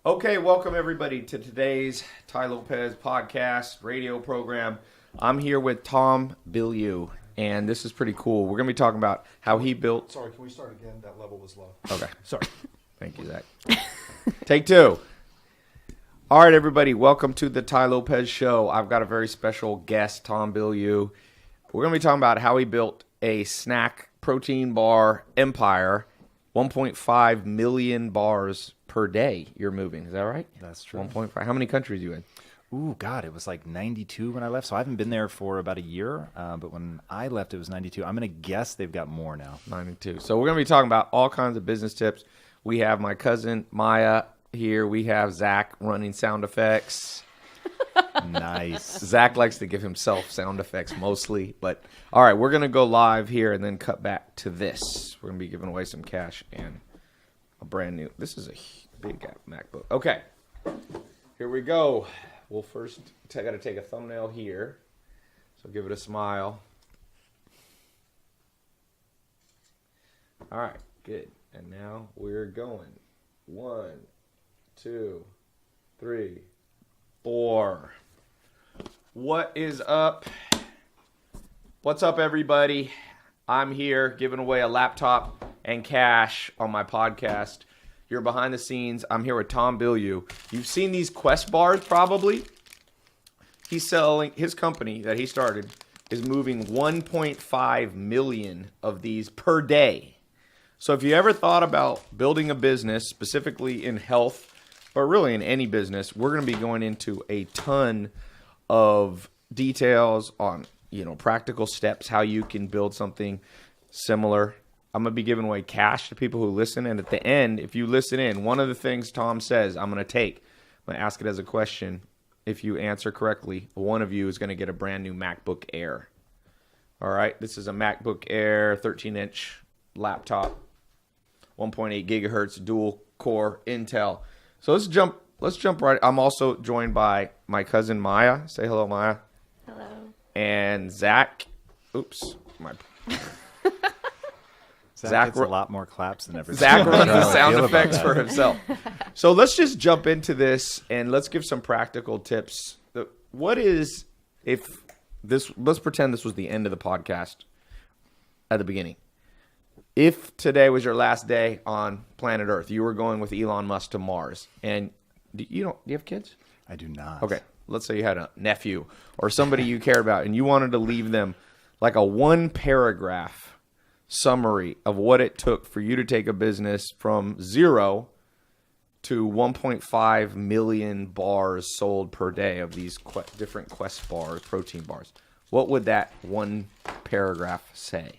Okay, welcome everybody to today's Ty Lopez podcast radio program. I'm here with Tom Billue, and this is pretty cool. We're going to be talking about how he built... Sorry, can we start again? That level was low. Okay, sorry. Thank you, Zach. Take two. All right, everybody, welcome to the Ty Lopez Show. I've got a very special guest, Tom Billue. We're going to be talking about how he built a snack protein bar empire, 1.5 million bars per day you're moving. Is that right? That's true. 1.5. How many countries are you in? Ooh, God, it was like 92 when I left. So I haven't been there for about a year. But when I left, it was 92. I'm going to guess they've got more now. 92. So we're going to be talking about all kinds of business tips. We have my cousin Maya here. We have Zach running sound effects. Nice. Zach likes to give himself sound effects mostly. But all right, we're going to go live here and then cut back to this. We're going to be giving away some cash and a brand new. This is a big MacBook. Okay, here we go. We'll first got to take a thumbnail here. So give it a smile. All right, good. And now we're going. 1, 2, 3, 4. What is up? What's up, everybody? I'm here giving away a laptop and cash on my podcast. You're behind the scenes. I'm here with Tom Billue. You've seen these Quest bars probably. He's selling, his company that he started is moving 1.5 million of these per day. So if you ever thought about building a business, specifically in health, but really in any business, we're going to be going into a ton of details on, practical steps, how you can build something similar. I'm going to be giving away cash to people who listen. And at the end, if you listen in, one of the things Tom says I'm going to ask it as a question. If you answer correctly, one of you is going to get a brand new MacBook Air. All right. This is a MacBook Air 13-inch laptop, 1.8 gigahertz dual core Intel. So let's jump right. I'm also joined by my cousin Maya. Say hello, Maya. Hello. And Zach. Oops. Zach gets a lot more claps than everybody. Zach runs the sound effects for himself. So let's just jump into this and let's give some practical tips. Let's pretend this was the end of the podcast at the beginning. If today was your last day on planet Earth, you were going with Elon Musk to Mars, and do you have kids? I do not. Okay. Let's say you had a nephew or somebody you cared about, and you wanted to leave them like a 1-paragraph summary of what it took for you to take a business from 0 to 1.5 million bars sold per day of these different Quest bars, protein bars. What would that 1 paragraph say?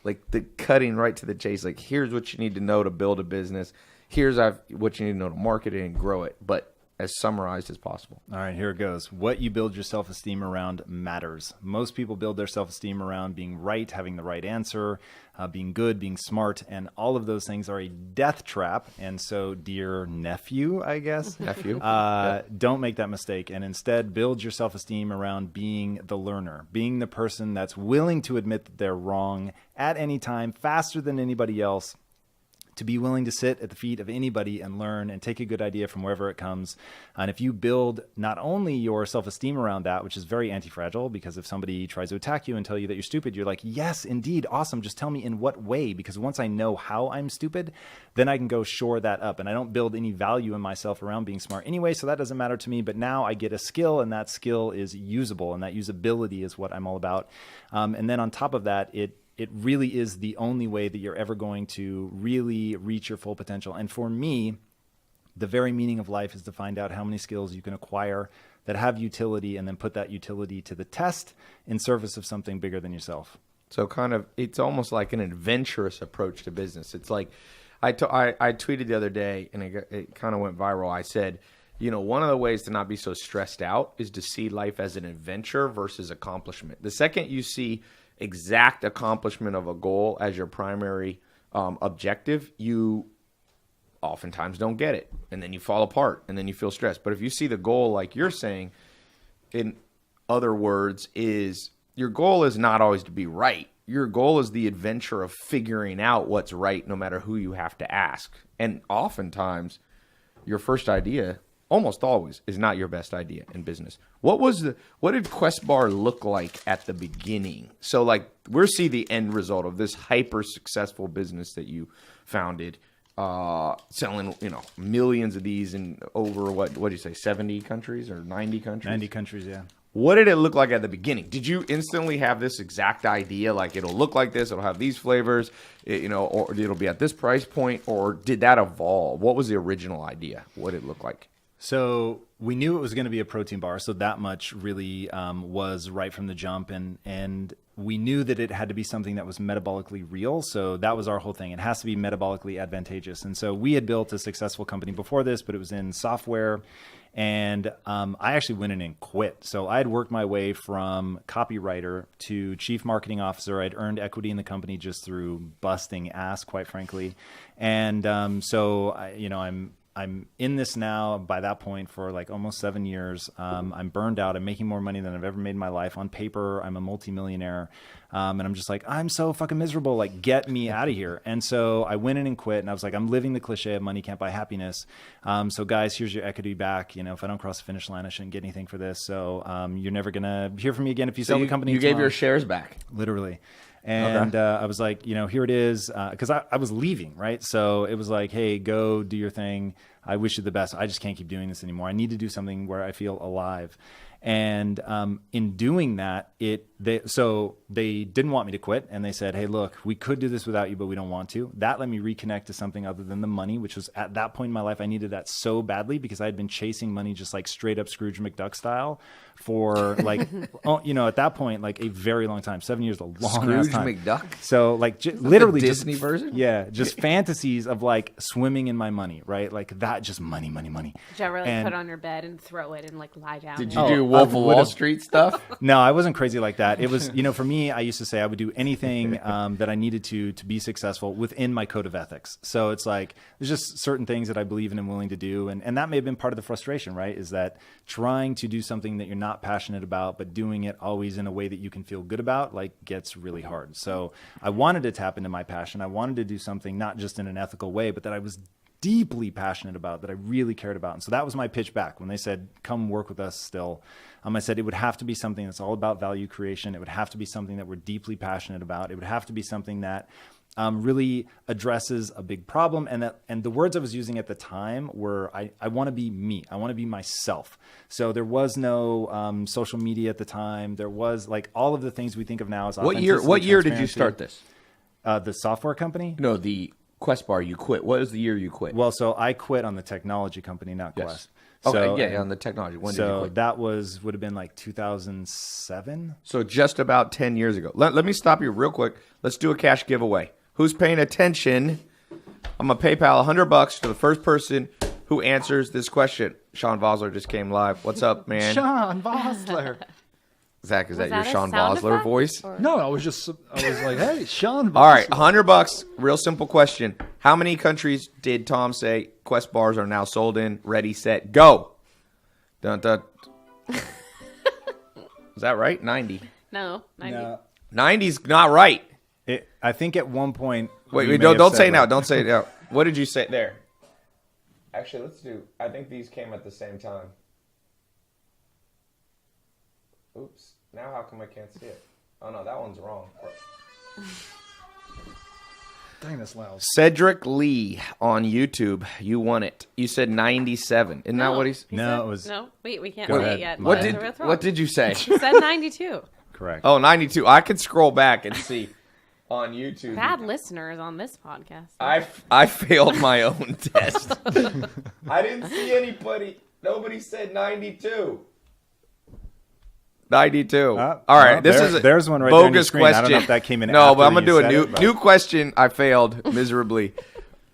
Like the cutting right to the chase, like here's what you need to know to build a business. Here's what you need to know to market it and grow it, but as summarized as possible. All right, here it goes. What you build your self-esteem around matters. Most people build their self-esteem around being right, having the right answer, being good, being smart, and all of those things are a death trap. And so, dear nephew, I guess, don't make that mistake. And instead, build your self-esteem around being the learner, being the person that's willing to admit that they're wrong at any time, faster than anybody else, to be willing to sit at the feet of anybody and learn and take a good idea from wherever it comes. And if you build not only your self-esteem around that, which is very anti-fragile, because if somebody tries to attack you and tell you that you're stupid, you're like, yes, indeed, awesome. Just tell me in what way, because once I know how I'm stupid, then I can go shore that up. And I don't build any value in myself around being smart anyway, so that doesn't matter to me. But now I get a skill, and that skill is usable, and that usability is what I'm all about. And then on top of that, it really is the only way that you're ever going to really reach your full potential. And for me, the very meaning of life is to find out how many skills you can acquire that have utility and then put that utility to the test in service of something bigger than yourself. So it's almost like an adventurous approach to business. It's like I tweeted the other day, and it kind of went viral. I said, one of the ways to not be so stressed out is to see life as an adventure versus accomplishment. The second you see exact accomplishment of a goal as your primary objective, you oftentimes don't get it. And then you fall apart and then you feel stressed. But if you see the goal, like you're saying, in other words, is your goal is not always to be right. Your goal is the adventure of figuring out what's right no matter who you have to ask. And oftentimes your first idea almost always is not your best idea in business. What did Quest Bar look like at the beginning? So like we'll see the end result of this hyper successful business that you founded, selling, millions of these in over what do you say, 70 countries or 90 countries? 90 countries, yeah. What did it look like at the beginning? Did you instantly have this exact idea, like it'll look like this, it'll have these flavors, or it'll be at this price point, or did that evolve? What was the original idea? What did it look like? So we knew it was going to be a protein bar, so that much really was right from the jump, and we knew that it had to be something that was metabolically real. So that was our whole thing. It has to be metabolically advantageous. And so we had built a successful company before this, but it was in software. And I actually went in and quit. So I had worked my way from copywriter to chief marketing officer. I'd earned equity in the company just through busting ass, quite frankly. And I'm in this now by that point for like almost 7 years. I'm burned out. I'm making more money than I've ever made in my life. On paper, I'm a multimillionaire. And I'm just like, I'm so fucking miserable. Like, get me out of here. And so I went in and quit. And I was like, I'm living the cliche of money can't buy happiness. So guys, here's your equity back. If I don't cross the finish line, I shouldn't get anything for this. So you're never going to hear from me again if you sell the company. You gave your shares back. Literally. And I was like, here it is. Because I was leaving, right? So it was like, hey, go do your thing. I wish you the best. I just can't keep doing this anymore. I need to do something where I feel alive. And in doing that, they didn't want me to quit. And they said, hey, look, we could do this without you, but we don't want to. That let me reconnect to something other than the money, which was at that point in my life, I needed that so badly because I had been chasing money just like straight up Scrooge McDuck style for like, at that point, like a very long time. 7 years, a long Scrooge time. McDuck? So like literally the Disney version? Yeah. Just fantasies of like swimming in my money, right? Like that, just money. Did you ever put on your bed and throw it and like lie down? Did you do Wolf of Wall Street stuff? No, I wasn't crazy like that. It was, for me, I used to say I would do anything that I needed to be successful within my code of ethics. So it's like, there's just certain things that I believe in and willing to do. And that may have been part of the frustration, right? Is that trying to do something that you're not passionate about, but doing it always in a way that you can feel good about, like gets really hard. So I wanted to tap into my passion. I wanted to do something not just in an ethical way, but that I was deeply passionate about, that I really cared about. And so that was my pitch back when they said, come work with us still. I said it would have to be something that's all about value creation. It would have to be something that we're deeply passionate about. It would have to be something that really addresses a big problem. And the words I was using at the time were, I want to be me. I want to be myself. So there was no social media at the time. There was like all of the things we think of now as authenticity. What year did you start this? The software company? No, the Quest Bar, you quit. What was the year you quit? Well, so I quit on the technology company, not Quest. Okay, on the technology. When did you quit? That would have been like 2007. So just about 10 years ago. Let me stop you real quick. Let's do a cash giveaway. Who's paying attention? I'm going to PayPal $100 to the first person who answers this question. Sean Vosler just came live. What's up, man? Sean Vosler. Zach, is that your that a Sean sound Vosler effect? voice? Or- No, I was like, hey, Sean Vosler. All right, $100. Real simple question. How many countries did Tom say Quest bars are now sold in? Ready, set, go. Dun, dun. Is that right? 90. No, 90. No. 90's not right. I think at one point. Wait, don't say now. Don't say it now. What did you say there? Actually, let's do. I think these came at the same time. Oops. Now how come I can't see it? Oh no, that one's wrong. Dang, that's loud. Cedric Lee on YouTube. You won it. You said 97. Isn't that what he's? No, it was. No, wait, we can't Go say ahead. it yet. What That's a real throw. did you say? He said 92. Correct. Oh, 92. I could scroll back and see on YouTube. Bad listeners on this podcast. I failed my own test. I didn't see anybody. Nobody said 92. 92. All right, well, there's one right there on your bogus screen. I question. don't know if that came in No, after but I'm gonna you do a said new question. I failed miserably.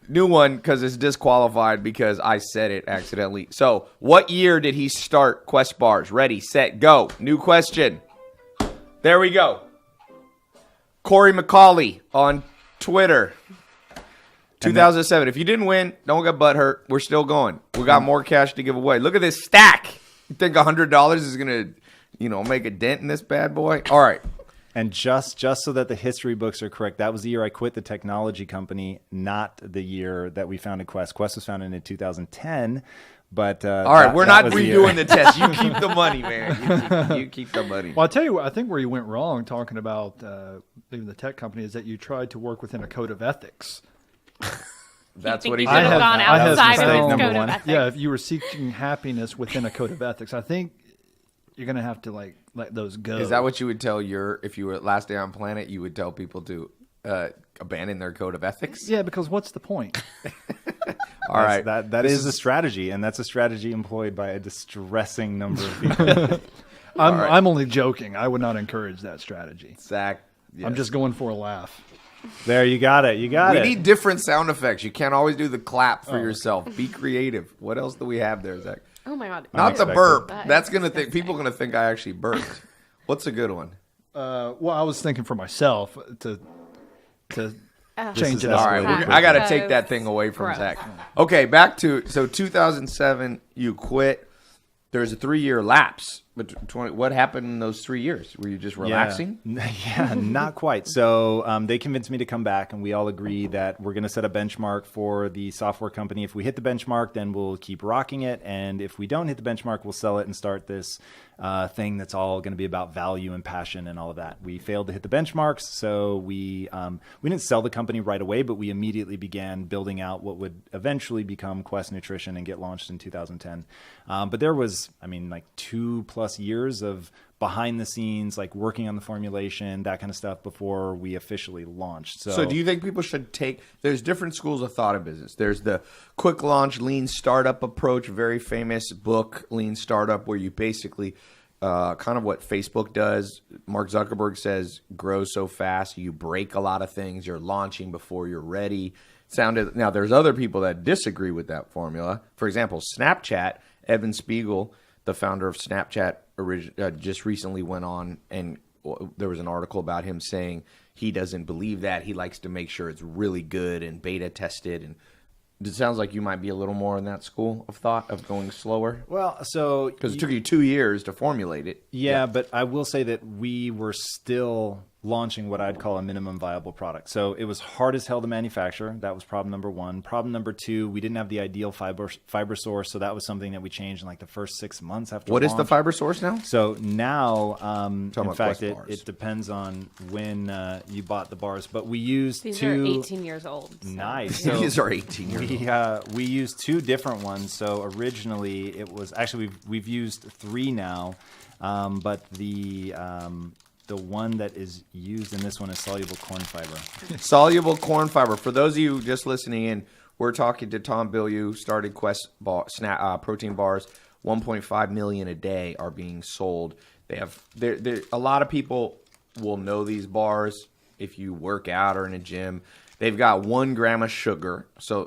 New one because it's disqualified because I said it accidentally. So, what year did he start Quest bars? Ready, set, go. New question. There we go. Corey McCauley on Twitter. 2007. If you didn't win, don't get butthurt. We're still going. We got more cash to give away. Look at this stack. You think $100 is gonna, make a dent in this bad boy? All right. And just so that the history books are correct, that was the year I quit the technology company, not the year that we founded Quest. Quest was founded in 2010. But all right, we're not redoing the test. You keep the money, man. You keep the money. Well, I'll tell you what, I think where you went wrong talking about leaving the tech company is that you tried to work within a code of ethics. That's You what he think you did. should have gone I have outside of mistake his number code one. of ethics. Yeah, if you were seeking happiness within a code of ethics, I think you're going to have to like let those go. Is that what you would tell if you were at Last Day on Planet, you would tell people to abandon their code of ethics? Yeah, because what's the point? All right. That is a strategy, and that's a strategy employed by a distressing number of people. I'm only joking. I would not encourage that strategy. Zach. Yes. I'm just going for a laugh. There, you got it. We need different sound effects. You can't always do the clap for yourself. Be creative. What else do we have there, Zach? Oh my God. Not the Unexpected. burp. That That's is gonna think disgusting. people are gonna think I actually burped. What's a good one? Well, I was thinking for myself to change is it us up. All right, Really I got to Gross. take that thing away from Gross. Zach. Okay, back to 2007. You quit. There's a 3-year lapse. But what happened in those 3 years? Were you just relaxing? Yeah, not quite. So they convinced me to come back, and we all agree that we're going to set a benchmark for the software company. If we hit the benchmark, then we'll keep rocking it. And if we don't hit the benchmark, we'll sell it and start this thing that's all going to be about value and passion and all of that. We failed to hit the benchmarks, so we didn't sell the company right away, but we immediately began building out what would eventually become Quest Nutrition and get launched in 2010. But there was, like 2+ years of behind the scenes, like working on the formulation, that kind of stuff before we officially launched. So do you think people should there's different schools of thought in business. There's the quick launch, lean startup approach, very famous book, Lean Startup, where you basically kind of what Facebook does. Mark Zuckerberg says, grow so fast, you break a lot of things, you're launching before you're ready. Now, there's other people that disagree with that formula. For example, Snapchat, Evan Spiegel, the founder of Snapchat, just recently went on, and there was an article about him saying he doesn't believe that. He likes to make sure it's really good and beta tested. And it sounds like you might be a little more in that school of thought of going slower. Well, so Because it took you 2 years to formulate it. Yeah, but I will say that we were still launching what I'd call a minimum viable product. So it was hard as hell to manufacture. That was problem number one. Problem number two, we didn't have the ideal fiber source. So that was something that we changed in like the first 6 months after What is launch. the fiber source now? So now, in about fact, Quest bars. it depends on when you bought the bars. But we used These two. are 18 years old. So. Nice. So These are 18 years old. we used two different ones. So originally it was actually we've used three now, but the one that is used in this one is soluble corn fiber. Soluble corn fiber. For those of you just listening in, we're talking to Tom Billue, started Quest protein bars. 1.5 million a day are being sold. They have a lot of people will know these bars if you work out or in a gym. They've got 1 gram of sugar,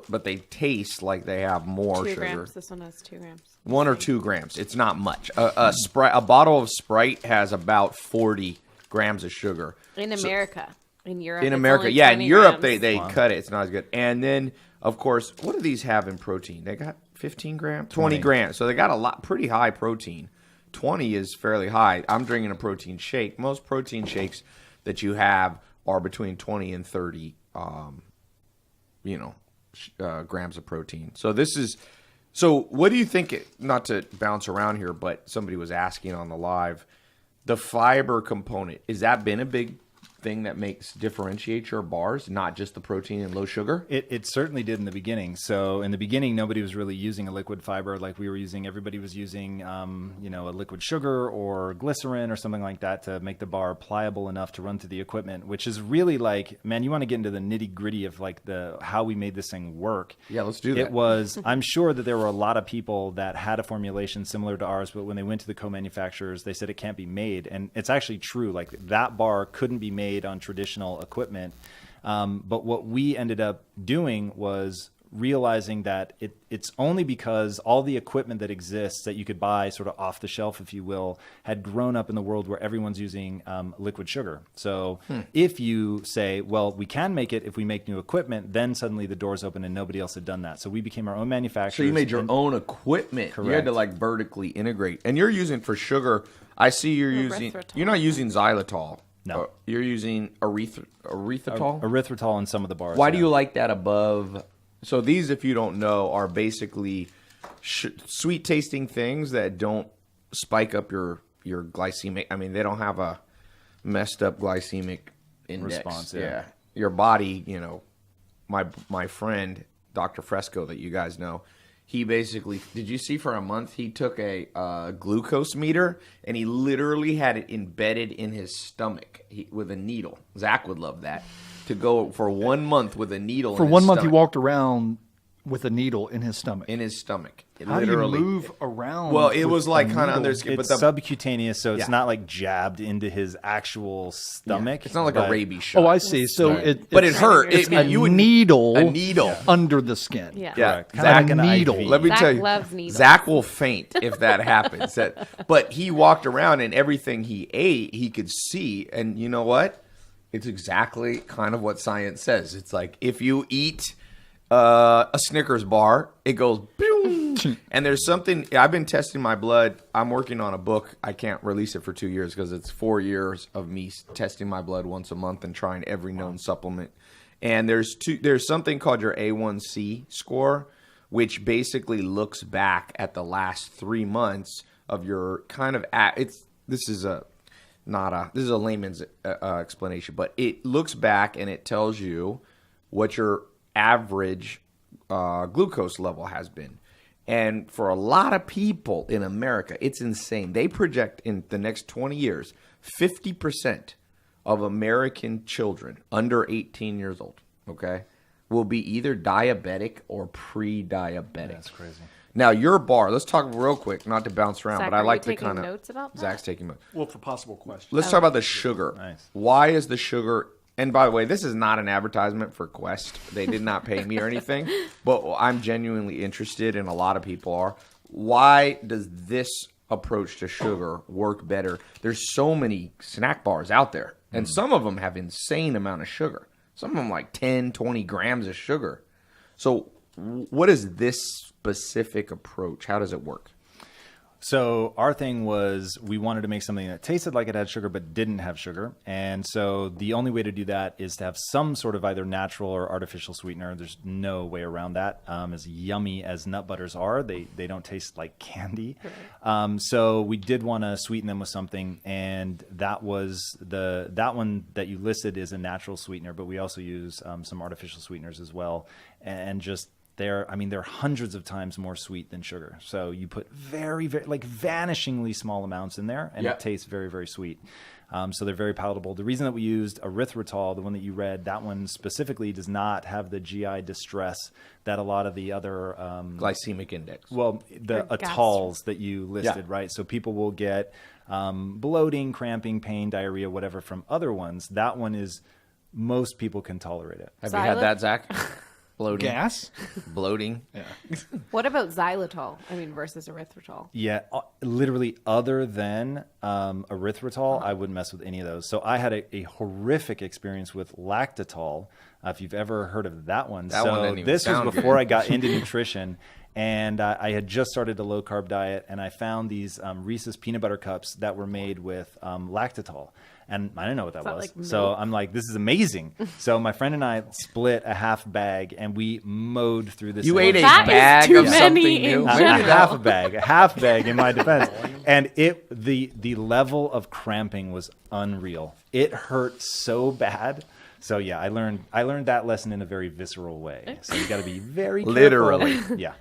but they taste like they have more 2 sugar. grams. This one has 2 grams. 1 or 2 grams. It's not much. A bottle of Sprite has about 40 grams of sugar. In America. In Europe. In it's America, only yeah. In 20 Europe, grams. they cut it. It's not as good. And then, of course, what do these have in protein? They got 15 grams? 20 grams. So they got a lot, pretty high protein. 20 is fairly high. I'm drinking a protein shake. Most protein shakes that you have are between 20 and 30, grams of protein. So what do you think, not to bounce around here, but somebody was asking on the live, the fiber component, has that been a big thing that differentiates your bars, not just the protein and low sugar? It certainly did in the beginning. So in the beginning, nobody was really using a liquid fiber like we were using. Everybody was using, a liquid sugar or glycerin or something like that to make the bar pliable enough to run through the equipment, which is really like, man, you want to get into the nitty gritty of like how we made this thing work. Yeah, let's do that. It was, I'm sure that there were a lot of people that had a formulation similar to ours, but when they went to the co-manufacturers, they said it can't be made. And it's actually true. Like that bar couldn't be made on traditional equipment. But what we ended up doing was realizing that it's only because all the equipment that exists that you could buy sort of off the shelf, if you will, had grown up in the world where everyone's using liquid sugar. So if you say, well, we can make it if we make new equipment, then suddenly the doors open and nobody else had done that. So we became our own manufacturer. So you made your own equipment. Correct. You had to like vertically integrate. And you're using for sugar, I see you're not using xylitol. No. You're using erythritol? Erythritol in some of the bars. Why do you like that above? So these, if you don't know, are basically sweet tasting things that don't spike up your glycemic. I mean, they don't have a messed up glycemic index. Response, yeah. Your body, my friend, Dr. Fresco, that you guys know, he basically, did you see for a month, he took a glucose meter and he literally had it embedded in his stomach with a needle. Zach would love that. To go for 1 month with a needle For in his 1 month, stomach. he walked around with a needle in his stomach. In his stomach. How do you move around? Well, it with was a like kind of needle? under the skin. It's But subcutaneous, so it's Yeah. not like jabbed into his actual stomach. it's not like a but- rabies shot. Oh, I see. So But it it's hurt. It's I mean, you would needle, a needle. under the skin. Yeah. Yeah, Correct. Kinda like an a needle. IV. Let me Zach tell you, loves needles. Zach will faint if that happens. But he walked around and everything he ate, he could see. And you know what? It's exactly kind of what science says. It's like if you eat a Snickers bar, it goes boom. And there's something. I've been testing my blood. I'm working on a book. I can't release it for 2 years because it's 4 years of me testing my blood once a month and trying every known supplement. And there's something called your A1C score, which basically looks back at the last 3 months of your kind of this is a layman's explanation, but it looks back and it tells you what your average glucose level has been. And for a lot of people in America, it's insane. They project in the next 20 years, 50% of American children under 18 years old, okay, will be either diabetic or pre-diabetic. That's crazy. Now, your bar, let's talk real quick, not to bounce around, Zach, but I are like you to taking kind of... notes about that? Zach's taking notes. Well, for possible questions. Let's talk about the sugar. Nice. Why is the sugar... And by the way, this is not an advertisement for Quest. They did not pay me or anything, but I'm genuinely interested, and a lot of people are. Why does this approach to sugar work better? There's so many snack bars out there, and some of them have insane amount of sugar. Some of them like 10, 20 grams of sugar. So what is this specific approach? How does it work? So our thing was we wanted to make something that tasted like it had sugar but didn't have sugar. And so the only way to do that is to have some sort of either natural or artificial sweetener. There's no way around that. As yummy as nut butters are, they don't taste like candy. So we did want to sweeten them with something, and that was that one that you listed is a natural sweetener, but we also use some artificial sweeteners as well. And just they're hundreds of times more sweet than sugar. So you put very, very, like vanishingly small amounts in there, and it tastes very, very sweet. So they're very palatable. The reason that we used erythritol, the one that you read, that one specifically does not have the GI distress that a lot of the other Glycemic index. well, the Or atols that you listed, Yeah. right? So people will get bloating, cramping, pain, diarrhea, whatever from other ones. That one is most people can tolerate it. Have you had that, Zach? Bloating. Gas? Bloating. What about xylitol? Versus erythritol. Yeah, literally other than erythritol, I wouldn't mess with any of those. So I had a horrific experience with lactitol, if you've ever heard of that one. That so one didn't even this was sound before good. I got into nutrition, and I had just started a low-carb diet, and I found these Reese's peanut butter cups that were made with lactitol. And I didn't know what that that was. like So milk? I'm like, this is amazing. So my friend and I split a half bag, and we mowed through this. You thing. ate a That is bag too of many something in new. a general. half bag in my defense. And the level of cramping was unreal. It hurt so bad. So yeah, I learned that lesson in a very visceral way. So you got to be very careful. Literally. Yeah.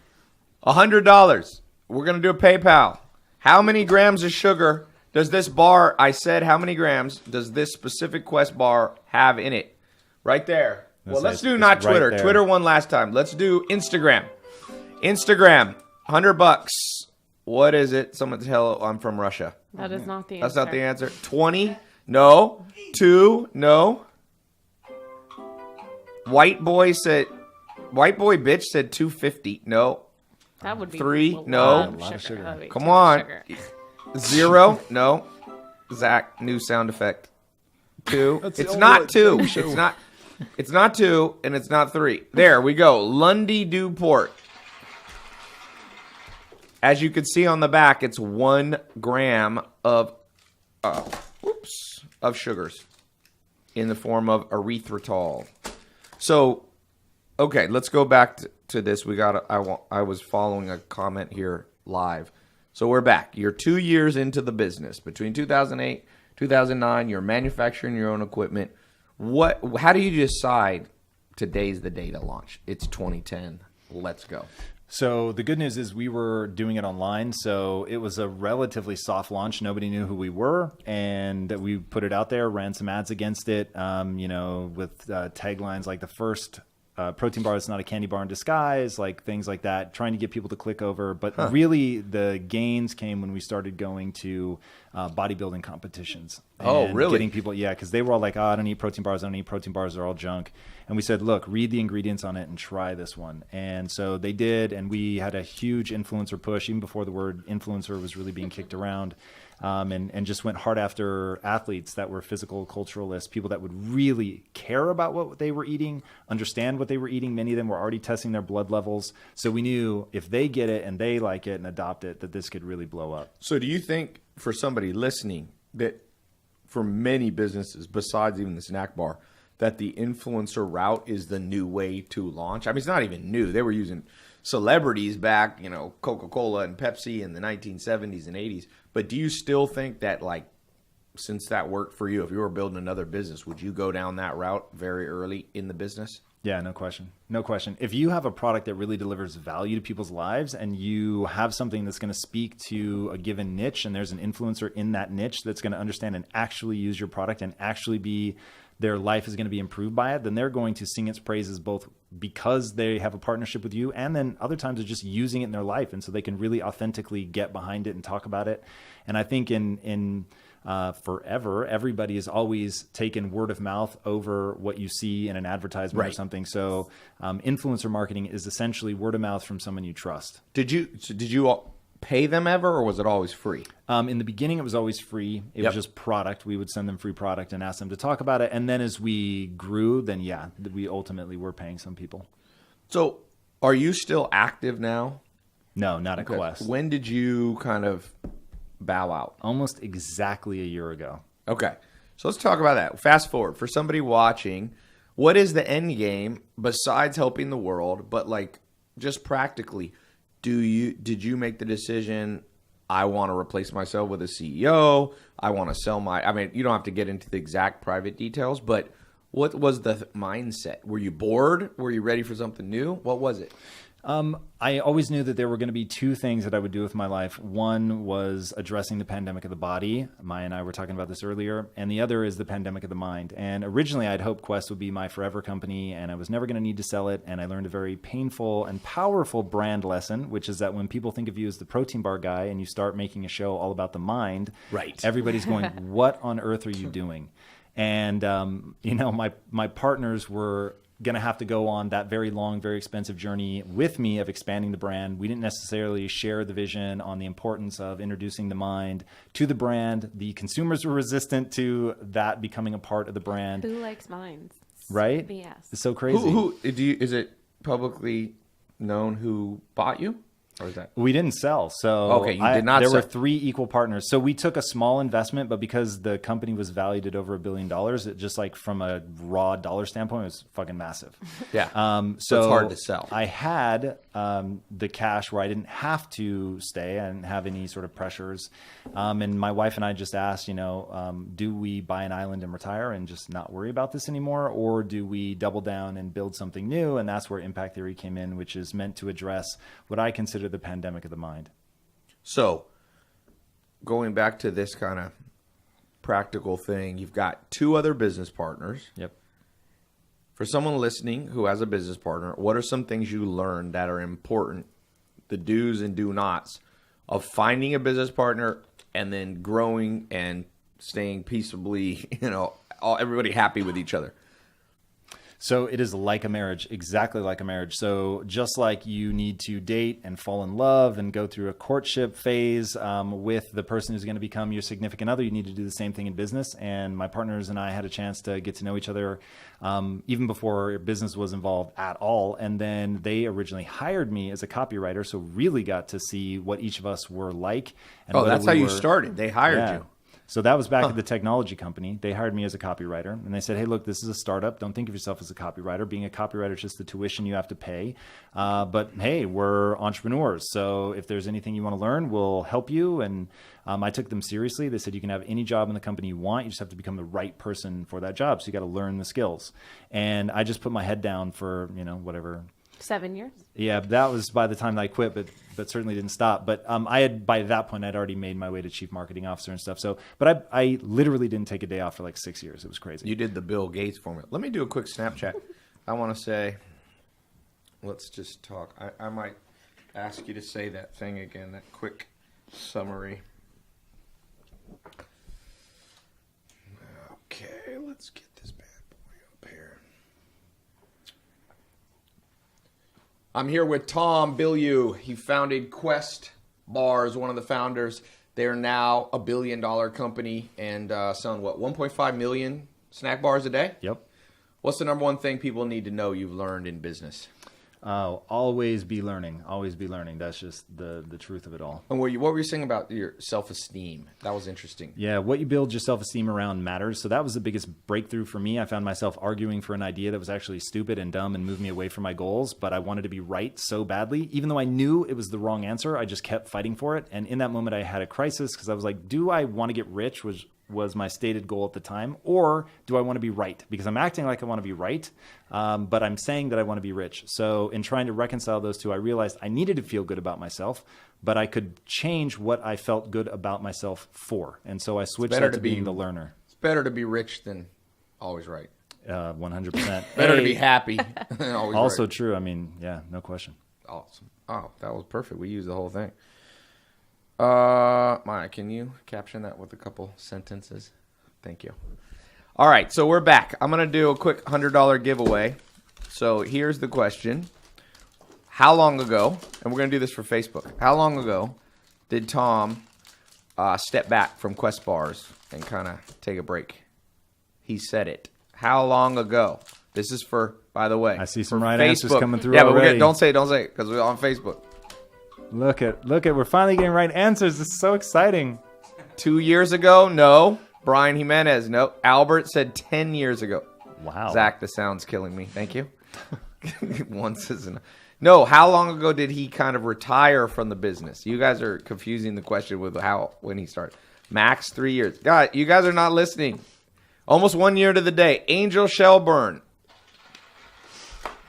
$100. We're going to do a PayPal. How many grams of sugar does this bar, I said how many grams does this specific Quest bar have in it? Right there. Well, let's do it's not right Twitter. there. Twitter won last time. Let's do Instagram. Instagram, $100. What is it? Someone tell I'm from Russia. That is not the answer. That's not the answer. 20? No. 2? No. White boy bitch said 250. No. That would be 3? a No. lot of A lot of sugar. That would be Come too much on. sugar. 0? No. Zach, new sound effect. 2. That's the It's only not way- 2. It's not 2, and it's not 3. There we go. Lundy Dewport. As you can see on the back, it's 1 gram of sugars. in the form of erythritol. So, okay, let's go back to this. I was following a comment here live. So we're back. You're 2 years into the business. Between 2008, 2009, you're manufacturing your own equipment. How do you decide today's the day to launch? It's 2010. Let's go. So the good news is we were doing it online. So it was a relatively soft launch. Nobody knew who we were. And we put it out there, ran some ads against it, with taglines like the first protein bar is not a candy bar in disguise, like things like that, trying to get people to click over. But really the gains came when we started going to bodybuilding competitions. Oh, and really? Getting people, yeah, because they were all like, I don't eat protein bars. They're all junk. And we said, look, read the ingredients on it and try this one. And so they did. And we had a huge influencer push, even before the word influencer was really being kicked around. And just went hard after athletes that were physical culturalists, people that would really care about what they were eating, understand what they were eating. Many of them were already testing their blood levels. So we knew if they get it and they like it and adopt it, that this could really blow up. So do you think for somebody listening that for many businesses, besides even the snack bar, that the influencer route is the new way to launch? I mean, it's not even new. They were using celebrities back, Coca-Cola and Pepsi in the 1970s and 80s. But do you still think that, like, since that worked for you, if you were building another business, would you go down that route very early in the business? Yeah, no question. No question. If you have a product that really delivers value to people's lives and you have something that's going to speak to a given niche and there's an influencer in that niche that's going to understand and actually use your product and actually their life is going to be improved by it, then they're going to sing its praises both because they have a partnership with you and then other times they're just using it in their life. And so they can really authentically get behind it and talk about it. And I think in forever, everybody has always taken word of mouth over what you see in an advertisement or something. So influencer marketing is essentially word of mouth from someone you trust. Did you all pay them ever, or was it always free? In the beginning, it was always free. It was just product. We would send them free product and ask them to talk about it. And then as we grew, then we ultimately were paying some people. So are you still active now? No, not at Quest. When did you kind of bow out? Almost exactly a year ago. Okay. So let's talk about that. Fast forward. For somebody watching, what is the end game besides helping the world, but like just practically, did you make the decision, I want to replace myself with a CEO, I want to sell you don't have to get into the exact private details, but what was the mindset? Were you bored? Were you ready for something new? What was it? I always knew that there were going to be two things that I would do with my life. One was addressing the pandemic of the body. Maya and I were talking about this earlier. And the other is the pandemic of the mind. And originally I'd hoped Quest would be my forever company and I was never going to need to sell it. And I learned a very painful and powerful brand lesson, which is that when people think of you as the protein bar guy and you start making a show all about the mind, everybody's going, what on earth are you doing? And, my partners were going to have to go on that very long, very expensive journey with me of expanding the brand. We didn't necessarily share the vision on the importance of introducing the mind to the brand. The consumers were resistant to that becoming a part of the brand. Who likes minds? Right? Yes. It's so crazy. Is it publicly known who bought you? Or is that? We didn't sell. So okay, you did not there sell. were 3 equal partners. So we took a small investment, but because the company was valued at over $1 billion, it just like from a raw dollar standpoint, it was fucking massive. Yeah. So it's hard to sell. I had the cash where I didn't have to stay. I didn't have any sort of pressures. And my wife and I just asked, do we buy an island and retire and just not worry about this anymore? Or do we double down and build something new? And that's where impact theory came in, which is meant to address what I consider the pandemic of the mind. So going back to this kind of practical thing, you've got 2 other business partners. Yep. For someone listening who has a business partner, what are some things you learned that are important, the do's and do nots of finding a business partner and then growing and staying peaceably, everybody happy with each other? So it is like a marriage, exactly like a marriage. So just like you need to date and fall in love and go through a courtship phase with the person who's going to become your significant other, you need to do the same thing in business. And my partners and I had a chance to get to know each other even before business was involved at all. And then they originally hired me as a copywriter, so really got to see what each of us were like. And that's how you started. They hired you. So that was back at the technology company. They hired me as a copywriter, and they said, hey, look, this is a startup. Don't think of yourself as a copywriter. Being a copywriter is just the tuition you have to pay. But hey, we're entrepreneurs. So if there's anything you want to learn, we'll help you. And I took them seriously. They said, you can have any job in the company you want. You just have to become the right person for that job. So you got to learn the skills. And I just put my head down for, whatever. 7 years. Yeah, that was by the time that I quit, but certainly didn't stop. But by that point, I'd already made my way to chief marketing officer and stuff. So, but I literally didn't take a day off for like 6 years. It was crazy. You did the Bill Gates formula. Let me do a quick Snapchat. I want to say, let's just talk. I might ask you to say that thing again, that quick summary. Okay, let's get this bad boy up here. I'm here with Tom Billue. He founded Quest Bars, one of the founders. They're now a $1 billion company and selling, 1.5 million snack bars a day? Yep. What's the number one thing people need to know you've learned in business? Always be learning. Always be learning. That's just the truth of it all. And what were you saying about your self-esteem? That was interesting. Yeah, what you build your self-esteem around matters. So that was the biggest breakthrough for me. I found myself arguing for an idea that was actually stupid and dumb and moved me away from my goals, but I wanted to be right so badly. Even though I knew it was the wrong answer, I just kept fighting for it. And in that moment, I had a crisis because I was like, do I want to get rich, which was my stated goal at the time, or do I want to be right? Because I'm acting like I want to be right, but I'm saying that I want to be rich. So in trying to reconcile those two, I realized I needed to feel good about myself, but I could change what I felt good about myself for. And so I switched that to being the learner. It's better to be rich than always right. 100%. Better to be happy than always Also right. true. I mean, yeah, no question. Awesome. Oh, that was perfect. We used the whole thing. Maya, can you caption that with a couple sentences? Thank you. All right, so we're back. I'm going to do a quick $100 giveaway. So here's the question. How long ago, and we're going to do this for Facebook, how long ago did Tom step back from Quest Bars and kind of take a break? He said it. How long ago? This is for, by the way, I see some for right Facebook. answers coming through Yeah, already. but don't say it, because we're on Facebook. Look at, we're finally getting right answers. This is so exciting. 2 years ago? No. Brian Jimenez? No. Albert said 10 years ago. Wow. Zach, the sound's killing me. Thank you. One says no. How long ago did he kind of retire from the business? You guys are confusing the question with when he started. Max, 3 years. God, you guys are not listening. Almost 1 year to the day. Angel Shelburne.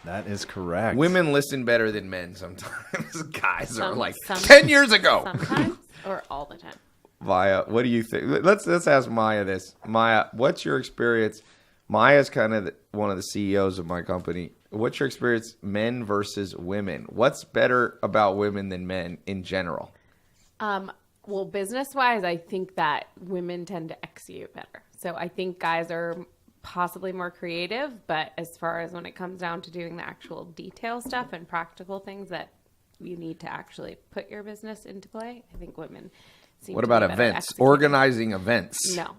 That is correct. Women listen better than men sometimes. Guys are like, some- 10 years ago. Sometimes or all the time. Maya, what do you think? Let's ask Maya this. Maya, what's your experience? Maya's kind of one of the CEOs of my company. What's your experience, men versus women? What's better about women than men in general? Well, business-wise, I think that women tend to execute better. So I think guys are possibly more creative, but as far as when it comes down to doing the actual detail stuff and practical things that you need to actually put your business into play, I think women seem What to about be better at events? executing. Organizing events? No.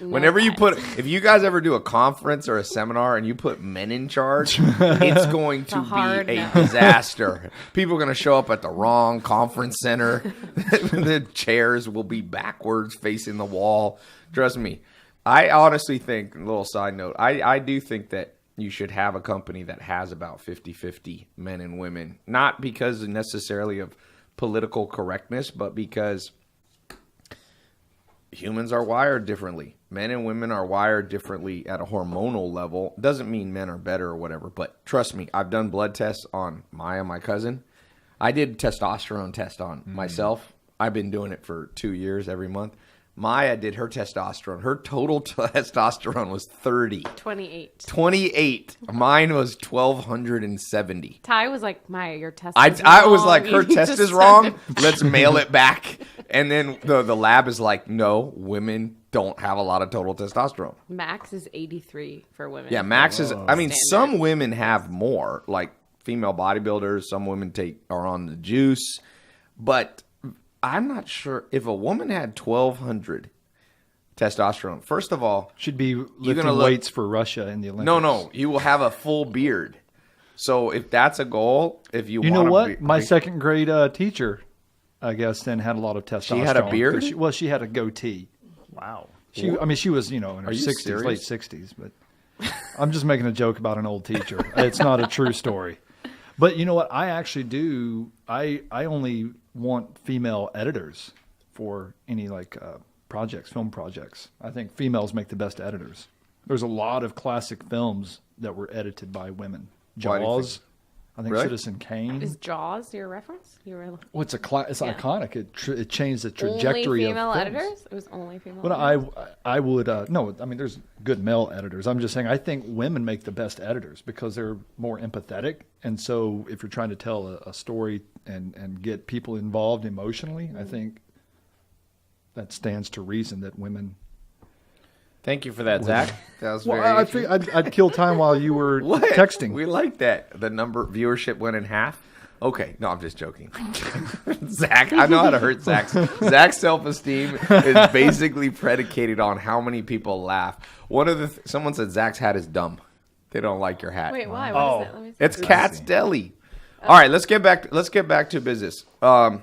Whenever you guys. if you guys ever do a conference or a seminar and you put men in charge, it's going to be a disaster. People are going to show up at the wrong conference center. The chairs will be backwards facing the wall. Trust me. I honestly think, a little side note, I do think that you should have a company that has about 50-50 men and women. Not because necessarily of political correctness, but because humans are wired differently. Men and women are wired differently at a hormonal level. Doesn't mean men are better or whatever, but trust me, I've done blood tests on Maya, my cousin. I did testosterone test on myself. I've been doing it for 2 years every month. Maya did her testosterone. Her total testosterone was 30. 28. 28. Mine was 1,270. Ty was like, Maya, your test I is was wrong. like, You her need test to is send wrong. it." Let's mail it back. And then the lab is like, no, women don't have a lot of total testosterone. Max is 83 for women. Yeah, max is, I mean, Standard. some women have more, like female bodybuilders. Some women are on the juice. But I'm not sure if a woman had 1,200 testosterone. First of all, Should be gonna lifting look- weights for Russia in the Olympics. no, you will have a full beard. So if that's a goal, if you You want know what? Be, My second grade teacher, I guess, then had a lot of testosterone. had a beard? She had a goatee. Wow. She was, in her Are you 60s, serious? late 60s, but I'm just making a joke about an old teacher. It's not a true story. But you know what? I actually do. I only want female editors for any projects, film projects. I think females make the best editors. There's a lot of classic films that were edited by women. Why do you think- Jaws, I think Really? Citizen Kane. Is Jaws your reference? Well, it's iconic. It changed the Only trajectory female of films. editors? It was only female But editors? I would no. I mean, there's good male editors. I'm just saying I think women make the best editors because they're more empathetic. And so if you're trying to tell a story and get people involved emotionally, I think that stands to reason that women. Thank you for that, Zach. That was very Well, I interesting. think I'd kill time while you were What? texting. We like that. The viewership went in half. Okay, no, I'm just joking. Zach, I know how to hurt Zach's. Zach's self-esteem is basically predicated on how many people laugh. One of someone said Zach's hat is dumb. They don't like your hat. Wait, why? What is it? Let me see. It's Cat's Deli. All right, let's get back to business. So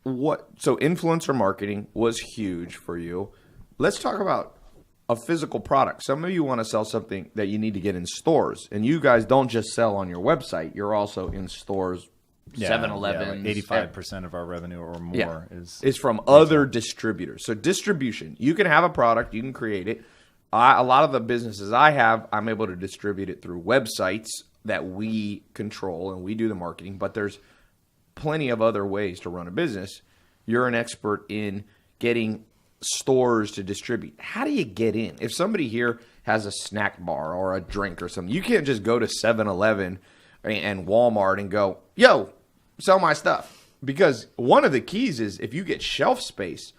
influencer marketing was huge for you. Let's talk about a physical product. Some of you want to sell something that you need to get in stores, and you guys don't just sell on your website. You're also in stores, 7-Eleven. 85% of our revenue or more is from other distributors. So distribution, you can have a product, you can create it. A lot of the businesses I have, I'm able to distribute it through websites that we control and we do the marketing, but there's plenty of other ways to run a business. You're an expert in getting stores to distribute. How do you get in? If somebody here has a snack bar or a drink or something, you can't just go to 7-Eleven and Walmart and go, yo, sell my stuff. Because one of the keys is if you get shelf space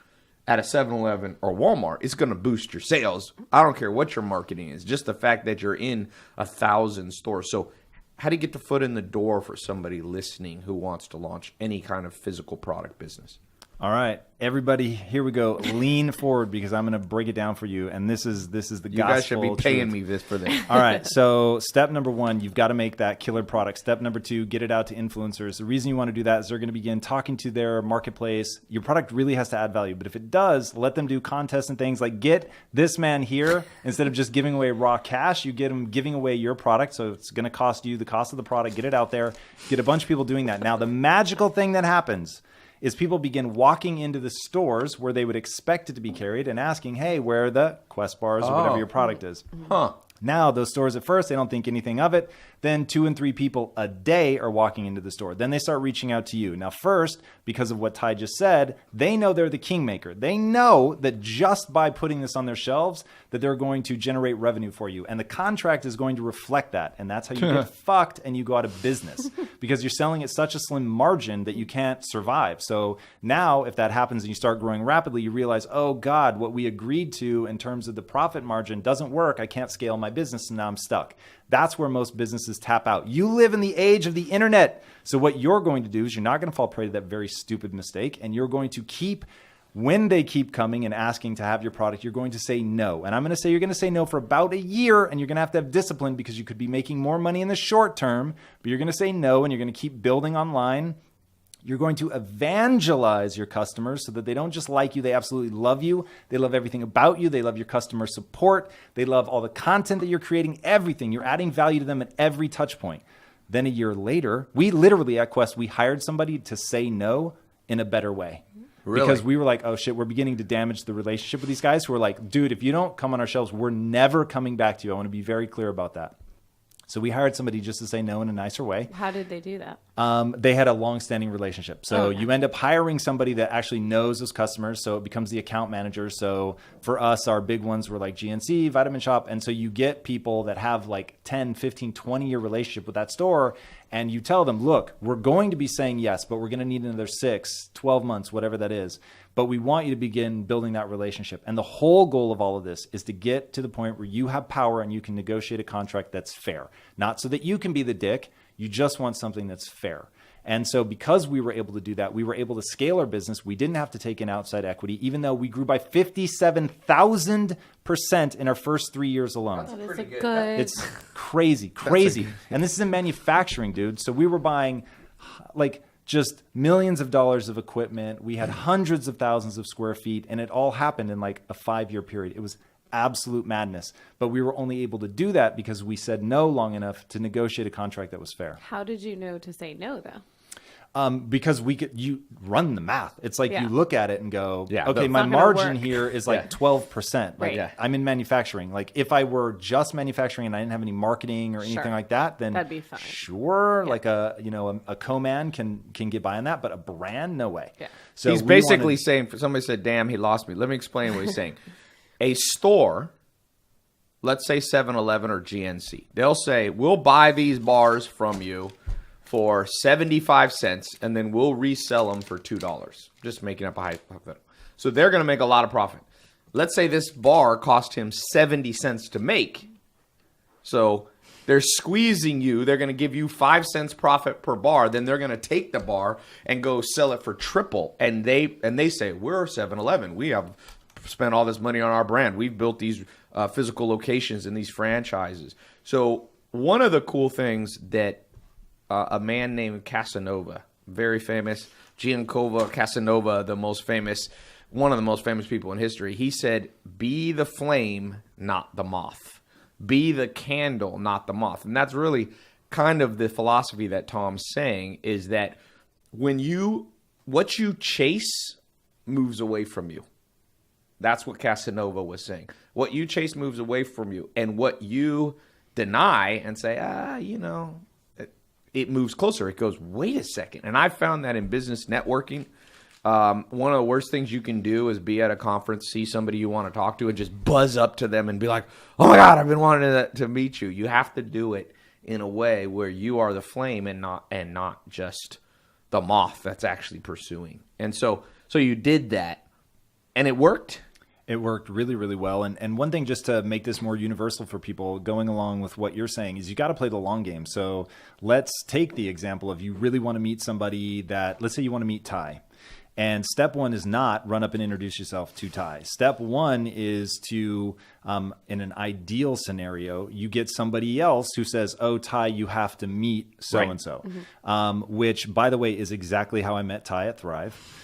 at a 7-Eleven or Walmart, it's going to boost your sales. I don't care what your marketing is, just the fact that you're in 1,000 stores. So how do you get the foot in the door for somebody listening who wants to launch any kind of physical product business? All right, everybody, here we go. Lean forward because I'm going to break it down for you. And this is the gospel. You guys should be paying truth. me this for this. All right, so step number 1, you've got to make that killer product. Step number 2, get it out to influencers. The reason you want to do that is they're going to begin talking to their marketplace. Your product really has to add value, but if it does, let them do contests and things like get this man here. Instead of just giving away raw cash, you get them giving away your product. So it's going to cost you the cost of the product. Get it out there. Get a bunch of people doing that. Now, the magical thing that happens is people begin walking into the stores where they would expect it to be carried and asking, hey, where are the Quest bars or whatever your product is? Huh. Now, those stores at first, they don't think anything of it. Then 2 and 3 people a day are walking into the store. Then they start reaching out to you. Now, first, because of what Ty just said, they know they're the kingmaker. They know that just by putting this on their shelves, that they're going to generate revenue for you. And the contract is going to reflect that. And that's how you get fucked and you go out of business because you're selling at such a slim margin that you can't survive. So now if that happens and you start growing rapidly, you realize, oh God, what we agreed to in terms of the profit margin doesn't work. I can't scale my business and now I'm stuck. That's where most businesses tap out. You live in the age of the internet. So what you're going to do is you're not going to fall prey to that very stupid mistake. And you're going to when they keep coming and asking to have your product, you're going to say no. And I'm going to say you're going to say no for about a year and you're going to have discipline because you could be making more money in the short term, but you're going to say no and you're going to keep building online. You're going to evangelize your customers so that they don't just like you, they absolutely love you. They love everything about you. They love your customer support. They love all the content that you're creating, everything. You're adding value to them at every touch point. Then a year later, we literally at Quest, we hired somebody to say no in a better way. Really? Because we were like, oh shit, we're beginning to damage the relationship with these guys who are like, dude, if you don't come on our shelves, we're never coming back to you. I want to be very clear about that. So we hired somebody just to say no in a nicer way. How did they do that? They had a long-standing relationship. So you end up hiring somebody that actually knows those customers. So it becomes the account manager. So for us, our big ones were like GNC, Vitamin Shop. And so you get people that have like 10, 15, 20-year relationship with that store. And you tell them, look, we're going to be saying yes, but we're going to need another 6, 12 months, whatever that is. But we want you to begin building that relationship. And the whole goal of all of this is to get to the point where you have power and you can negotiate a contract that's fair. Not so that you can be the dick. You just want something that's fair. And so because we were able to do that, we were able to scale our business. We didn't have to take in outside equity, even though we grew by 57,000% in our first 3 years alone. That is a good. It's crazy. And this is in manufacturing, dude. So we were buying like just millions of dollars of equipment. We had hundreds of thousands of square feet, and it all happened in like a 5-year period. It was absolute madness. But we were only able to do that because we said no long enough to negotiate a contract that was fair. How did you know to say no, though? Because you run the math. It's like you look at it and go, okay, my not gonna margin work. here is like 12%. Like, Right. I'm in manufacturing. Like if I were just manufacturing and I didn't have any marketing or anything like that, then that'd be fine. Sure, like a co-man can get by on that, but a brand, no way. Yeah. So he's basically saying, somebody said, damn, he lost me. Let me explain what he's saying. A store, let's say 7-Eleven or GNC, they'll say, we'll buy these bars from you for 75 cents, and then we'll resell them for $2. Just making up a hypothetical. So they're going to make a lot of profit. Let's say this bar cost him 70 cents to make. So they're squeezing you. They're going to give you 5 cents profit per bar. Then they're going to take the bar and go sell it for triple. And they say, we're 7-Eleven. We have spent all this money on our brand. We've built these physical locations and these franchises. So one of the cool things that a man named Casanova, very famous, Giancarlo Casanova, one of the most famous people in history, he said, be the flame, not the moth. Be the candle, not the moth. And that's really kind of the philosophy that Tom's saying, is that what you chase moves away from you. That's what Casanova was saying. What you chase moves away from you. And what you deny and say, it moves closer. It goes, wait a second. And I found that in business networking, one of the worst things you can do is be at a conference, see somebody you want to talk to, and just buzz up to them and be like, oh my God, I've been wanting to meet you. You have to do it in a way where you are the flame and not just the moth that's actually pursuing. And so you did that, and it worked. It worked really, really well. And one thing, just to make this more universal for people, going along with what you're saying, is you got to play the long game. So let's take the example of you really want to meet somebody that, let's say you want to meet Ty. And step one is not run up and introduce yourself to Ty. Step one is to, in an ideal scenario, you get somebody else who says, oh, Ty, you have to meet so-and-so, which, by the way, is exactly how I met Ty at Thrive.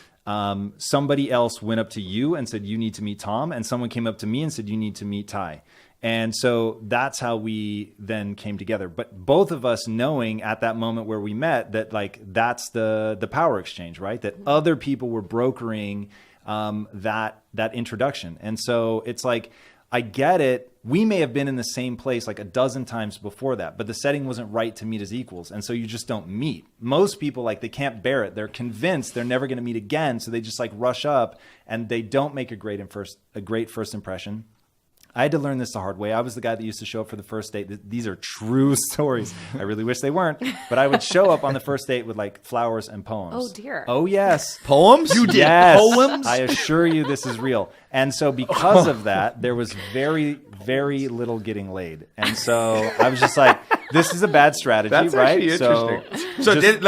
Somebody else went up to you and said, you need to meet Tom. And someone came up to me and said, you need to meet Ty. And so that's how we then came together. But both of us knowing at that moment where we met that, like, that's the power exchange, right? That other people were brokering that introduction. And so it's like, I get it. We may have been in the same place like a dozen times before that, but the setting wasn't right to meet as equals. And so you just don't meet. Most people, like, they can't bear it. They're convinced they're never going to meet again. So they just like rush up and they don't make a great first impression. I had to learn this the hard way. I was the guy that used to show up for the first date. These are true stories. I really wish they weren't. But I would show up on the first date with like flowers and poems. Oh, dear. Oh, yes. Poems? You did poems? I assure you this is real. And so because of that, there was very, very little getting laid. And so I was just like, this is a bad strategy, That's right? Interesting. So did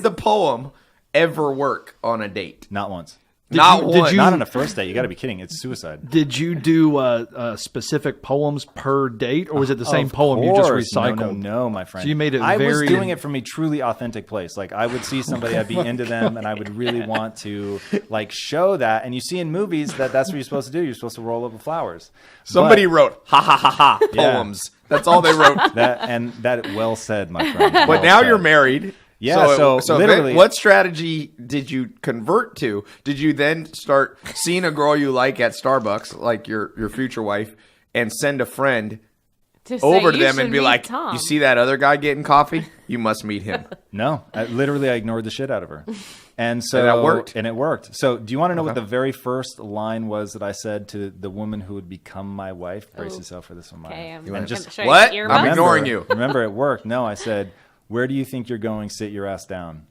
the poem ever work on a date? Not once. Not on a first date. You got to be kidding. It's suicide. Did you do specific poems per date, or was it the same poem you just recycled? No, my friend. So you made it I was doing it from a truly authentic place. Like, I would see somebody, I'd be into them, and I would really want to like show that. And you see in movies that's what you're supposed to do. You're supposed to roll up with flowers. Somebody wrote ha ha ha ha poems. That's all they wrote. That well said, my friend. But now you're married. Yeah, so literally, what strategy did you convert to? Did you then start seeing a girl you like at Starbucks, like your future wife, and send a friend over to them and be like, Tom. you see that other guy getting coffee? You must meet him. No, I ignored the shit out of her. And so that worked. And it worked. So do you want to know what the very first line was that I said to the woman who would become my wife? Brace yourself for this one, Maya. Okay, I'm what? I'm ignoring you. Remember, it worked. No, I said, where do you think you're going? Sit your ass down.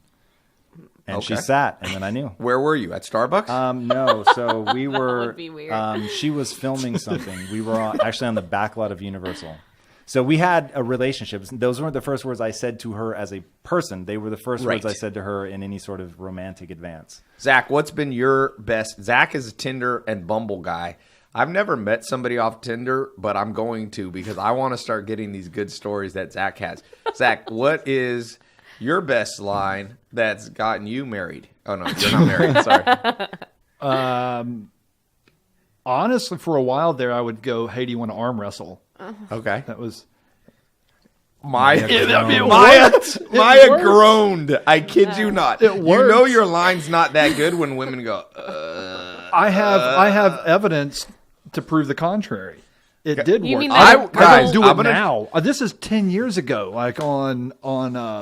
And she sat, and then I knew. Where were you? At Starbucks? No. So we were. That would be weird. She was filming something. We were actually on the back lot of Universal. So we had a relationship. Those weren't the first words I said to her as a person. They were the first words I said to her in any sort of romantic advance. Zach, what's been your best? Zach is a Tinder and Bumble guy. I've never met somebody off Tinder, but I'm going to because I want to start getting these good stories that Zach has. Zach, what is your best line that's gotten you married? Oh, no, you're not married. Sorry. Honestly, for a while there, I would go, "Hey, do you want to arm wrestle?" Okay. That was Maya worked. groaned. I kid you not. It You know worked. your line's not that good when women go, I have evidence to prove the contrary. It did You work. mean I that- don't do I'm it gonna- now. This is 10 years ago, like on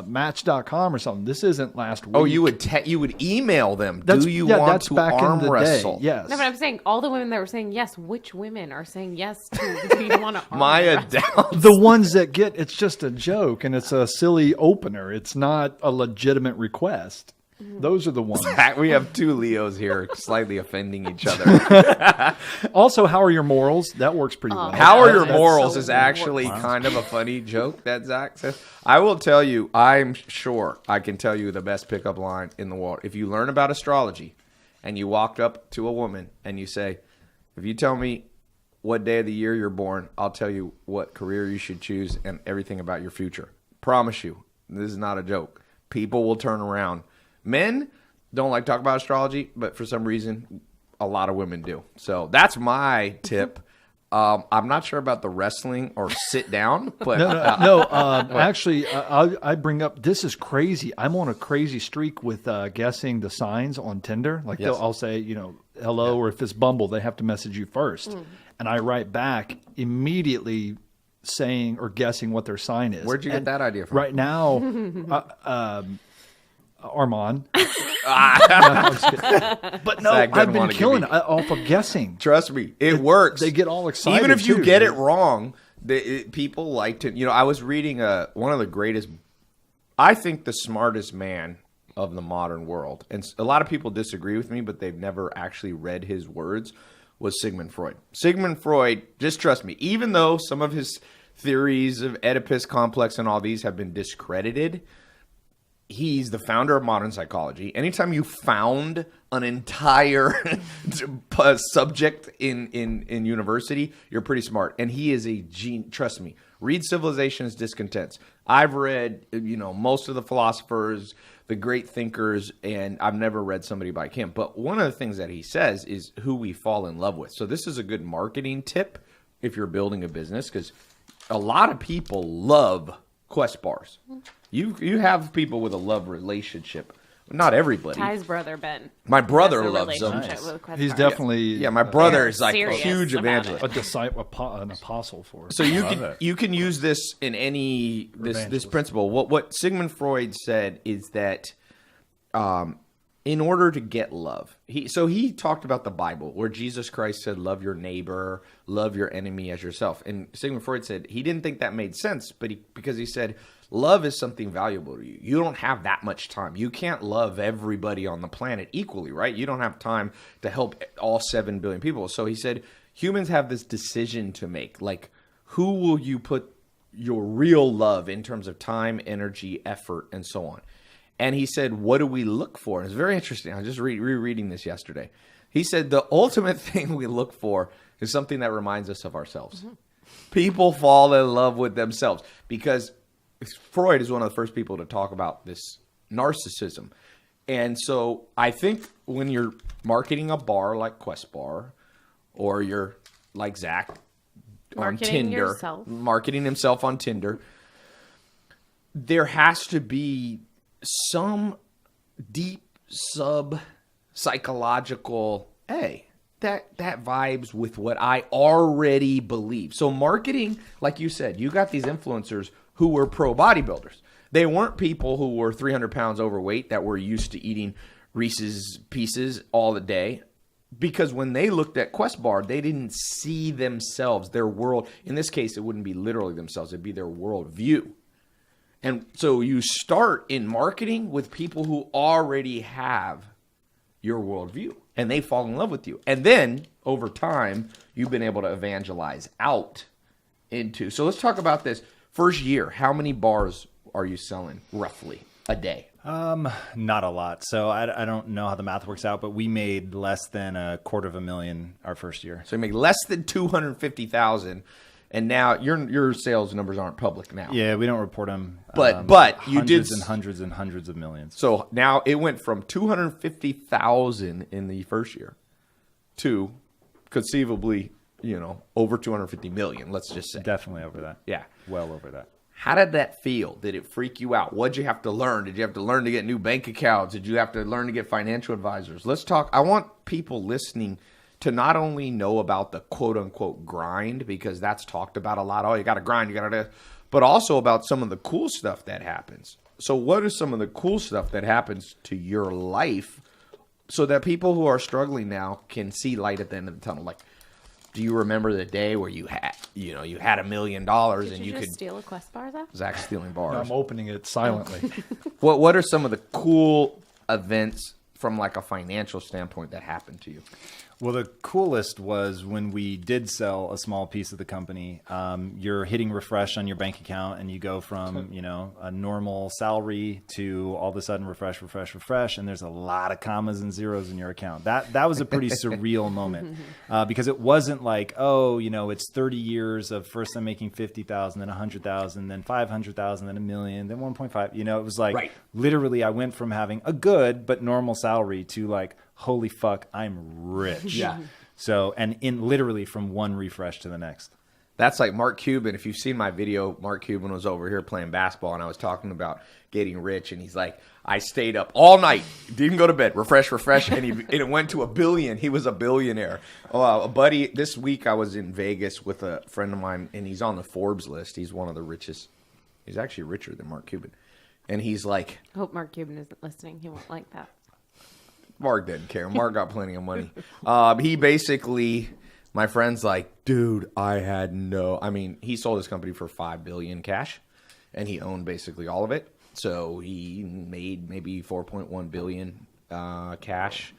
Match.com or something. This isn't last week. Oh, you would email them. That's, Do you yeah, want that's to back arm in the wrestle? day. Yes. No, but I'm saying all the women that were saying yes, which women are saying yes to do you want to arm Maya wrestle? down. The ones that get it's just a joke and it's a silly opener. It's not a legitimate request. Those are the ones. We have two Leos here slightly offending each other. Also, how are your morals? That works pretty well. How are your That's morals so is actually kind of a funny joke that Zach says. I will tell you, I'm sure I can tell you the best pickup line in the world. If you learn about astrology and you walk up to a woman and you say, if you tell me what day of the year you're born, I'll tell you what career you should choose and everything about your future. Promise you, this is not a joke. People will turn around. Men don't like to talk about astrology, but for some reason, a lot of women do. So that's my tip. I'm not sure about the wrestling or sit down, but Actually, I bring up this is crazy. I'm on a crazy streak with guessing the signs on Tinder. Like Yes. I'll say, hello, or if it's Bumble, they have to message you first, and I write back immediately saying or guessing what their sign is. Where'd you get that idea from? Right now, Armand. No, I'm just kidding. But no, Zach doesn't I've been wanna give killing you- it off of guessing. Trust me, it works. They get all excited, Even if you too, get dude. it wrong, people like to. I was reading one of the greatest, I think the smartest man of the modern world, and a lot of people disagree with me, but they've never actually read his words, was Sigmund Freud. Sigmund Freud, just trust me, even though some of his theories of Oedipus complex and all these have been discredited, he's the founder of modern psychology. Anytime you found an entire subject in university, you're pretty smart. And he is a genius. Trust me. Read Civilization's Discontents. I've read, most of the philosophers, the great thinkers, and I've never read somebody like him. But one of the things that he says is who we fall in love with. So this is a good marketing tip if you're building a business, because a lot of people love Quest bars. You have people with a love relationship. Not everybody. Ty's brother Ben. My brother has a loves them. relationship with Quest He's bars. definitely Yeah, my brother They're is like a serious huge about evangelist. a disciple, an apostle for it. So you can use this in any this Evangelist. principle. What Sigmund Freud said is that in order to get love, he talked about the Bible where Jesus Christ said, "Love your neighbor, love your enemy as yourself." And Sigmund Freud said he didn't think that made sense, but because he said love is something valuable to you. You don't have that much time. You can't love everybody on the planet equally, right? You don't have time to help all 7 billion people. So he said humans have this decision to make, like who will you put your real love in terms of time, energy, effort, and so on. And he said, what do we look for? And it's very interesting. I was just rereading this yesterday. He said the ultimate thing we look for is something that reminds us of ourselves. Mm-hmm. People fall in love with themselves because Freud is one of the first people to talk about this narcissism. And so I think when you're marketing a bar like Quest Bar, or you're like Zach on Tinder, marketing himself on Tinder, there has to be some deep psychological, hey, that vibes with what I already believe. So marketing, like you said, you got these influencers who were pro bodybuilders. They weren't people who were 300 pounds overweight that were used to eating Reese's Pieces all the day. Because when they looked at Quest Bar, they didn't see themselves, their world. In this case, it wouldn't be literally themselves. It'd be their worldview. And so you start in marketing with people who already have your worldview. And they fall in love with you. And then, over time, you've been able to evangelize out into. So let's talk about this. First year, how many bars are you selling, roughly, a day? Not a lot. So I don't know how the math works out, but we made less than $250,000 our first year. So you make less than $250,000. And now your sales numbers aren't public now. Yeah, we don't report them. But you did hundreds and hundreds of millions. So now it went from 250,000 in the first year to conceivably, over 250 million, let's just say. Definitely over that. Yeah. Well over that. How did that feel? Did it freak you out? What did you have to learn? Did you have to learn to get new bank accounts? Did you have to learn to get financial advisors? Let's talk. I want people listening to not only know about the quote unquote grind, because that's talked about a lot. Oh, you got to grind, you got to, but also about some of the cool stuff that happens. So what is some of the cool stuff that happens to your life so that people who are struggling now can see light at the end of the tunnel? Like, do you remember the day where you had $1 million and you could steal a Quest bar though? Zach's stealing bars. I'm opening it silently. What are some of the cool events from like a financial standpoint that happened to you? Well, the coolest was when we did sell a small piece of the company. You're hitting refresh on your bank account and you go from, a normal salary to all of a sudden refresh. And there's a lot of commas and zeros in your account. That was a pretty surreal moment because it wasn't like, it's 30 years of first I'm making 50,000, then 100,000, then 500,000, then $1 million, then 1.5. It was like literally I went from having a good but normal salary to like, holy fuck, I'm rich. Yeah. So, and in literally from one refresh to the next. That's like Mark Cuban. If you've seen my video, Mark Cuban was over here playing basketball and I was talking about getting rich. And he's like, I stayed up all night, didn't go to bed, refresh. And it went to $1 billion. He was a billionaire. A buddy, this week I was in Vegas with a friend of mine and he's on the Forbes list. He's one of the richest. He's actually richer than Mark Cuban. And he's like, I hope Mark Cuban isn't listening. He won't like that. Mark didn't care. Mark got plenty of money. He basically, my friend's like, dude, he sold his company for $5 billion cash and he owned basically all of it. So he made maybe 4.1 billion cash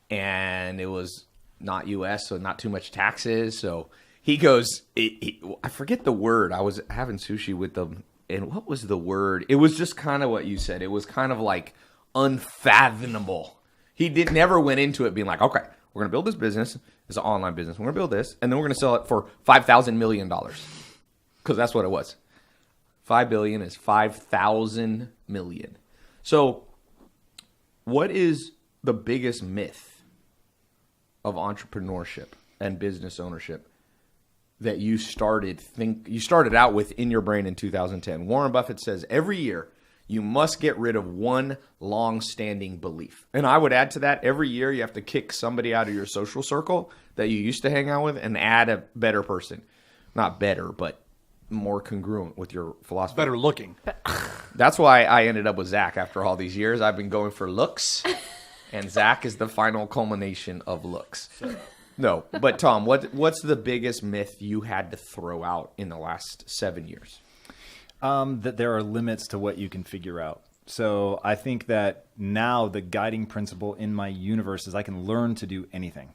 and it was not US, so not too much taxes. So he goes, I forget the word. I was having sushi with them and what was the word? It was just kind of what you said. It was kind of like unfathomable. He never went into it being like, okay, we're going to build this business. It's an online business. We're going to build this, and then we're going to sell it for $5,000 million. Because that's what it was. 5 billion is 5,000 million. So what is the biggest myth of entrepreneurship and business ownership that you started out with in your brain in 2010? Warren Buffett says every year, you must get rid of one long-standing belief. And I would add to that, every year you have to kick somebody out of your social circle that you used to hang out with and add a better person. Not better, but more congruent with your philosophy. Better looking. That's why I ended up with Zach after all these years. I've been going for looks, and Zach is the final culmination of looks. No, but Tom, what's the biggest myth you had to throw out in the last 7 years? That there are limits to what you can figure out. So I think that now the guiding principle in my universe is I can learn to do anything.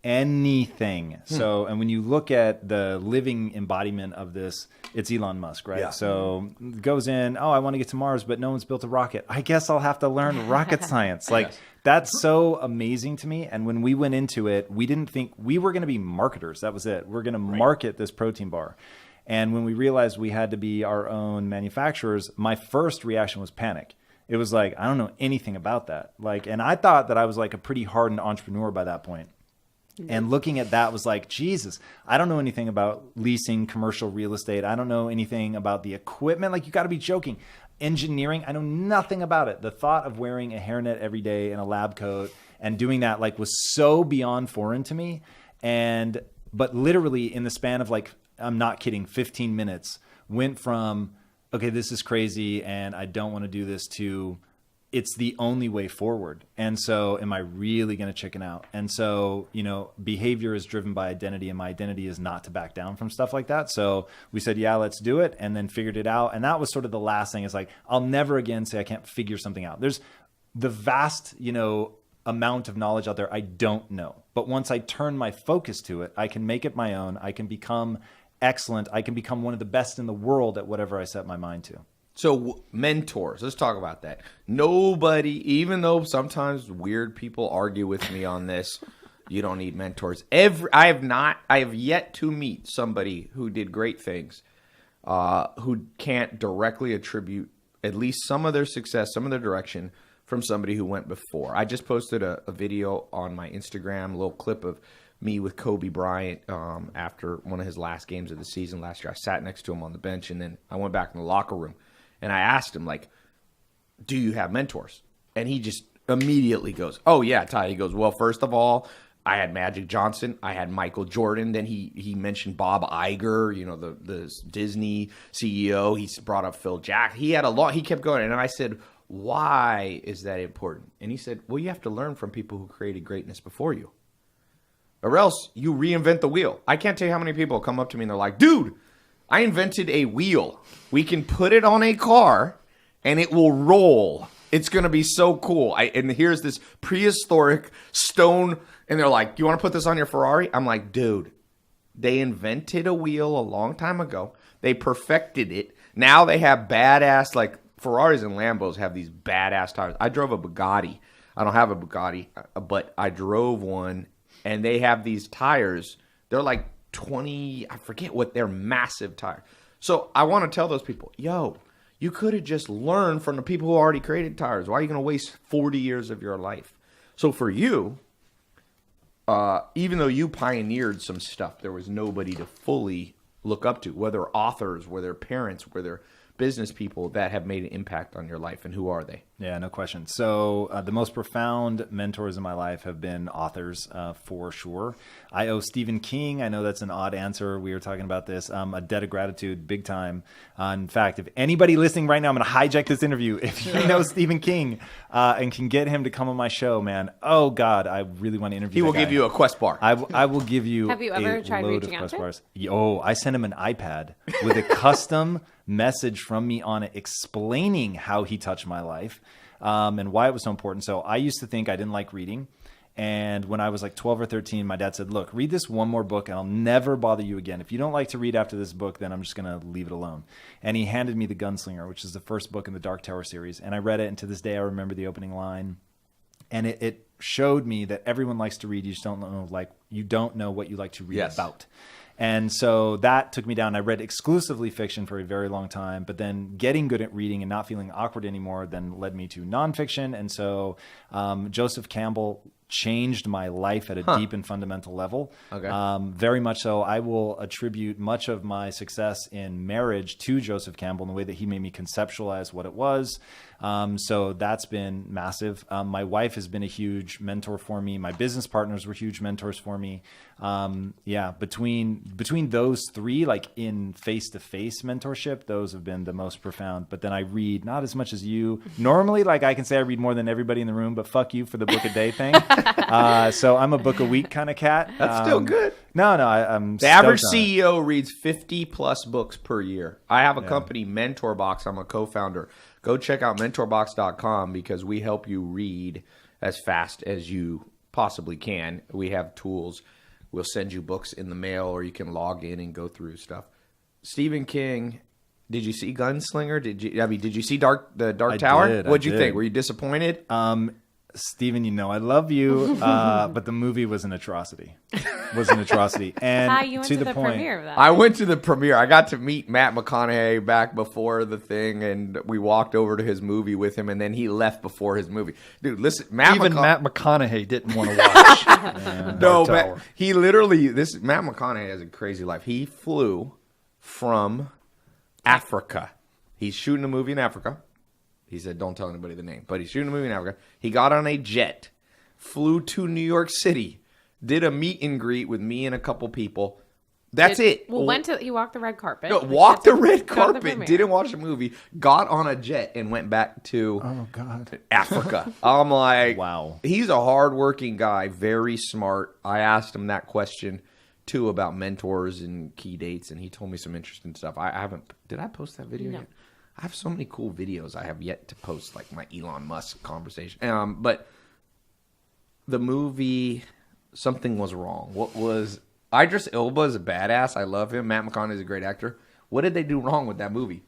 Anything. So, and when you look at the living embodiment of this, it's Elon Musk, right? Yeah. So it goes in, I want to get to Mars, but no one's built a rocket. I guess I'll have to learn rocket science. Like, that's so amazing to me. And when we went into it, we didn't think we were going to be marketers. That was it. We're going to market this protein bar. And when we realized we had to be our own manufacturers, my first reaction was panic. It was like, I don't know anything about that. And I thought that I was like a pretty hardened entrepreneur by that point. And looking at that was like, Jesus, I don't know anything about leasing commercial real estate. I don't know anything about the equipment. Like, you got to be joking. Engineering, I know nothing about it. The thought of wearing a hairnet every day and a lab coat and doing that was so beyond foreign to me. But literally in the span of I'm not kidding, 15 minutes, went from, okay, this is crazy and I don't want to do this, to it's the only way forward. And so am I really going to chicken out? And so, behavior is driven by identity, and my identity is not to back down from stuff like that. So we said, yeah, let's do it, and then figured it out. And that was sort of the last thing. Is like, I'll never again say I can't figure something out. There's the vast, amount of knowledge out there I don't know. But once I turn my focus to it, I can make it my own. I can become excellent. I can become one of the best in the world at whatever I set my mind to. So mentors, let's talk about that. Nobody, even though sometimes weird people argue with me on this, You don't need mentors. I have yet to meet somebody who did great things, who can't directly attribute at least some of their success, some of their direction from somebody who went before. I just posted a video on my Instagram, a little clip of me with Kobe Bryant after one of his last games of the season last year. I sat next to him on the bench, and then I went back in the locker room, and I asked him, like, do you have mentors? And he just immediately goes, oh, yeah, Ty. He goes, well, first of all, I had Magic Johnson. I had Michael Jordan. Then he mentioned Bob Iger, you know, the Disney CEO. He brought up Phil Jackson. He had a lot. He kept going. And I said, why is that important? And he said, well, you have to learn from people who created greatness before you, or else you reinvent the wheel. I can't tell you how many people come up to me and they're like, dude, I invented a wheel. We can put it on a car and it will roll. It's going to be so cool. And here's this prehistoric stone. And they're like, you want to put this on your Ferrari? I'm like, dude, they invented a wheel a long time ago. They perfected it. Now they have badass, like Ferraris and Lambos have these badass tires. I drove a Bugatti. I don't have a Bugatti, but I drove one. And they have these tires. They're like 20, I forget what, they're massive tires. So I want to tell those people, yo, you could have just learned from the people who already created tires. Why are you going to waste 40 years of your life? So for you, even though you pioneered some stuff, there was nobody to fully look up to, whether authors, whether parents, whether business people that have made an impact on your life. And who are they? Yeah, no question. So the most profound mentors in my life have been authors, for sure. I owe Stephen King, I know that's an odd answer. We were talking about this, a debt of gratitude, big time. In fact, if anybody listening right now, I'm going to hijack this interview. If you know Stephen King and can get him to come on my show, man, oh God, I really want to interview He will that guy. give you a Quest bar. I will give you Have you ever a tried load reaching of out Quest to him? bars. Oh, I sent him an iPad with a custom message from me on it explaining how he touched my life and why it was so important. So I used to think I didn't like reading. And when I was like 12 or 13, my dad said, look, read this one more book and I'll never bother you again. If you don't like to read after this book, then I'm just going to leave it alone. And he handed me The Gunslinger, which is the first book in the Dark Tower series. And I read it. And to this day, I remember the opening line. And it showed me that everyone likes to read. You just don't know what you like to read about. And so that took me down. I read exclusively fiction for a very long time, but then getting good at reading and not feeling awkward anymore then led me to nonfiction. And so Joseph Campbell changed my life at a deep and fundamental level. Okay. Very much so. I will attribute much of my success in marriage to Joseph Campbell in the way that he made me conceptualize what it was. So that's been massive. My wife has been a huge mentor for me. My business partners were huge mentors for me. Between those three, like in face-to-face mentorship, those have been the most profound. But then I read not as much as you. Normally, like I can say I read more than everybody in the room, but fuck you for the book a day thing. So I'm a book a week kind of cat. That's still good. No, I'm the average stoked on it. CEO reads 50 plus books per year. I have a company, MentorBox. I'm a co-founder. Go check out mentorbox.com because we help you read as fast as you possibly can. We have tools. We'll send you books in the mail, or you can log in and go through stuff. Stephen King, did you see Gunslinger? Did you see the Dark Tower? What'd you think? Were you disappointed? Stephen, you know I love you, but the movie was an atrocity. And you went to to the the point, premiere of that. I went to the premiere. I got to meet Matt McConaughey back before the thing, and we walked over to his movie with him, and then he left before his movie. Dude, listen, Matt McConaughey didn't want to watch. No, Tower. he literally, Matt McConaughey has a crazy life. He flew from Africa. He's shooting a movie in Africa. He said, don't tell anybody the name, but he's shooting a movie in Africa. He got on a jet, flew to New York City, did a meet and greet with me and a couple people. That's it. Well, he walked the red carpet. No, walked the red Go to the carpet, premiere. didn't watch the movie, got on a jet and went back to Africa. I'm like, wow. He's a hardworking guy, very smart. I asked him that question too about mentors and key dates, and he told me some interesting stuff. I haven't. Did I post that video yet? I have so many cool videos I have yet to post, like my Elon Musk conversation. But the movie, something was wrong. What was... Idris Elba is a badass. I love him. Matt McConaughey is a great actor. What did they do wrong with that movie?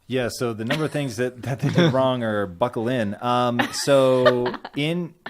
Yeah, so the number of things that they did wrong are buckle in.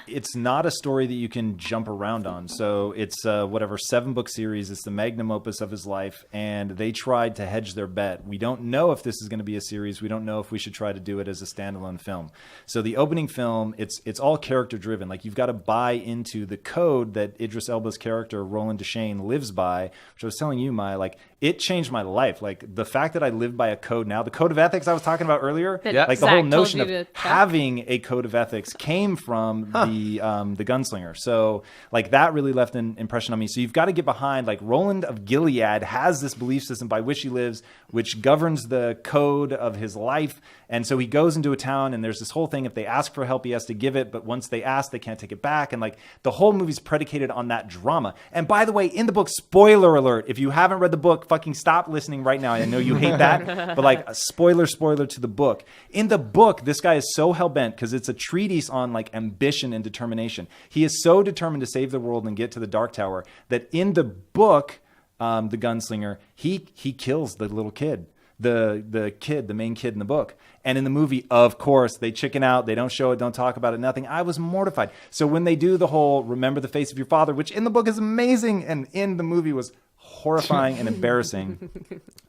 It's not a story that you can jump around on. So it's whatever 7-book series. It's the magnum opus of his life, and they tried to hedge their bet. We don't know if this is going to be a series. We don't know if we should try to do it as a standalone film. So the opening film, it's all character driven. Like you've got to buy into the code that Idris Elba's character Roland Deschain lives by, which I was telling you, Maya, like it changed my life. Like the fact that I live by a code now, the code of ethics I was talking about earlier, like the whole notion of having a code of ethics came from the gunslinger. So like that really left an impression on me. So you've got to get behind, like Roland of Gilead has this belief system by which he lives, which governs the code of his life. And so he goes into a town and there's this whole thing. If they ask for help, he has to give it. But once they ask, they can't take it back. And like the whole movie's predicated on that drama. And by the way, in the book, spoiler alert, if you haven't read the book, fucking stop listening right now. I know you hate that, but like a spoiler to the book. In the book, this guy is so hell-bent because it's a treatise on like ambition and determination. He is so determined to save the world and get to the Dark Tower that in the book, the gunslinger, he kills the little kid. The main kid in the book. And in the movie, of course, they chicken out. They don't show it, don't talk about it, nothing. I was mortified. So when they do the whole remember the face of your father, which in the book is amazing and in the movie was horrifying and embarrassing.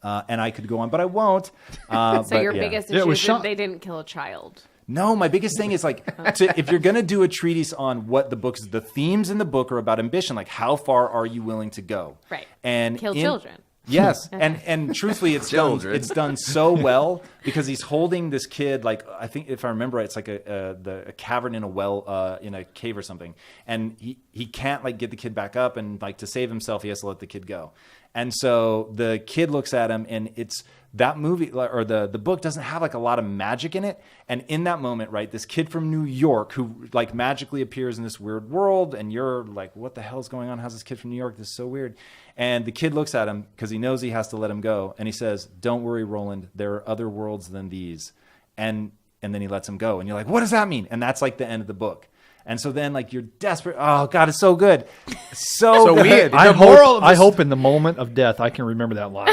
And I could go on, but I won't. Biggest issue is that they didn't kill a child. No, my biggest thing is like, if you're going to do a treatise on what the themes in the book are about ambition, like how far are you willing to go? Right. And kill children. Yes, and truthfully, it's done so well because he's holding this kid like I think if I remember right, it's like a cavern in a well in a cave or something, and he can't like get the kid back up, and like to save himself, he has to let the kid go, and so the kid looks at him, and it's that movie or the book doesn't have like a lot of magic in it, and in that moment, right, this kid from New York who like magically appears in this weird world, and you're like, what the hell is going on? How's this kid from New York? This is so weird. And the kid looks at him because he knows he has to let him go. And he says, don't worry, Roland. There are other worlds than these. And then he lets him go. And you're like, what does that mean? And that's like the end of the book. And so then like you're desperate. Oh, God, it's so good. So good. I hope in the moment of death I can remember that line.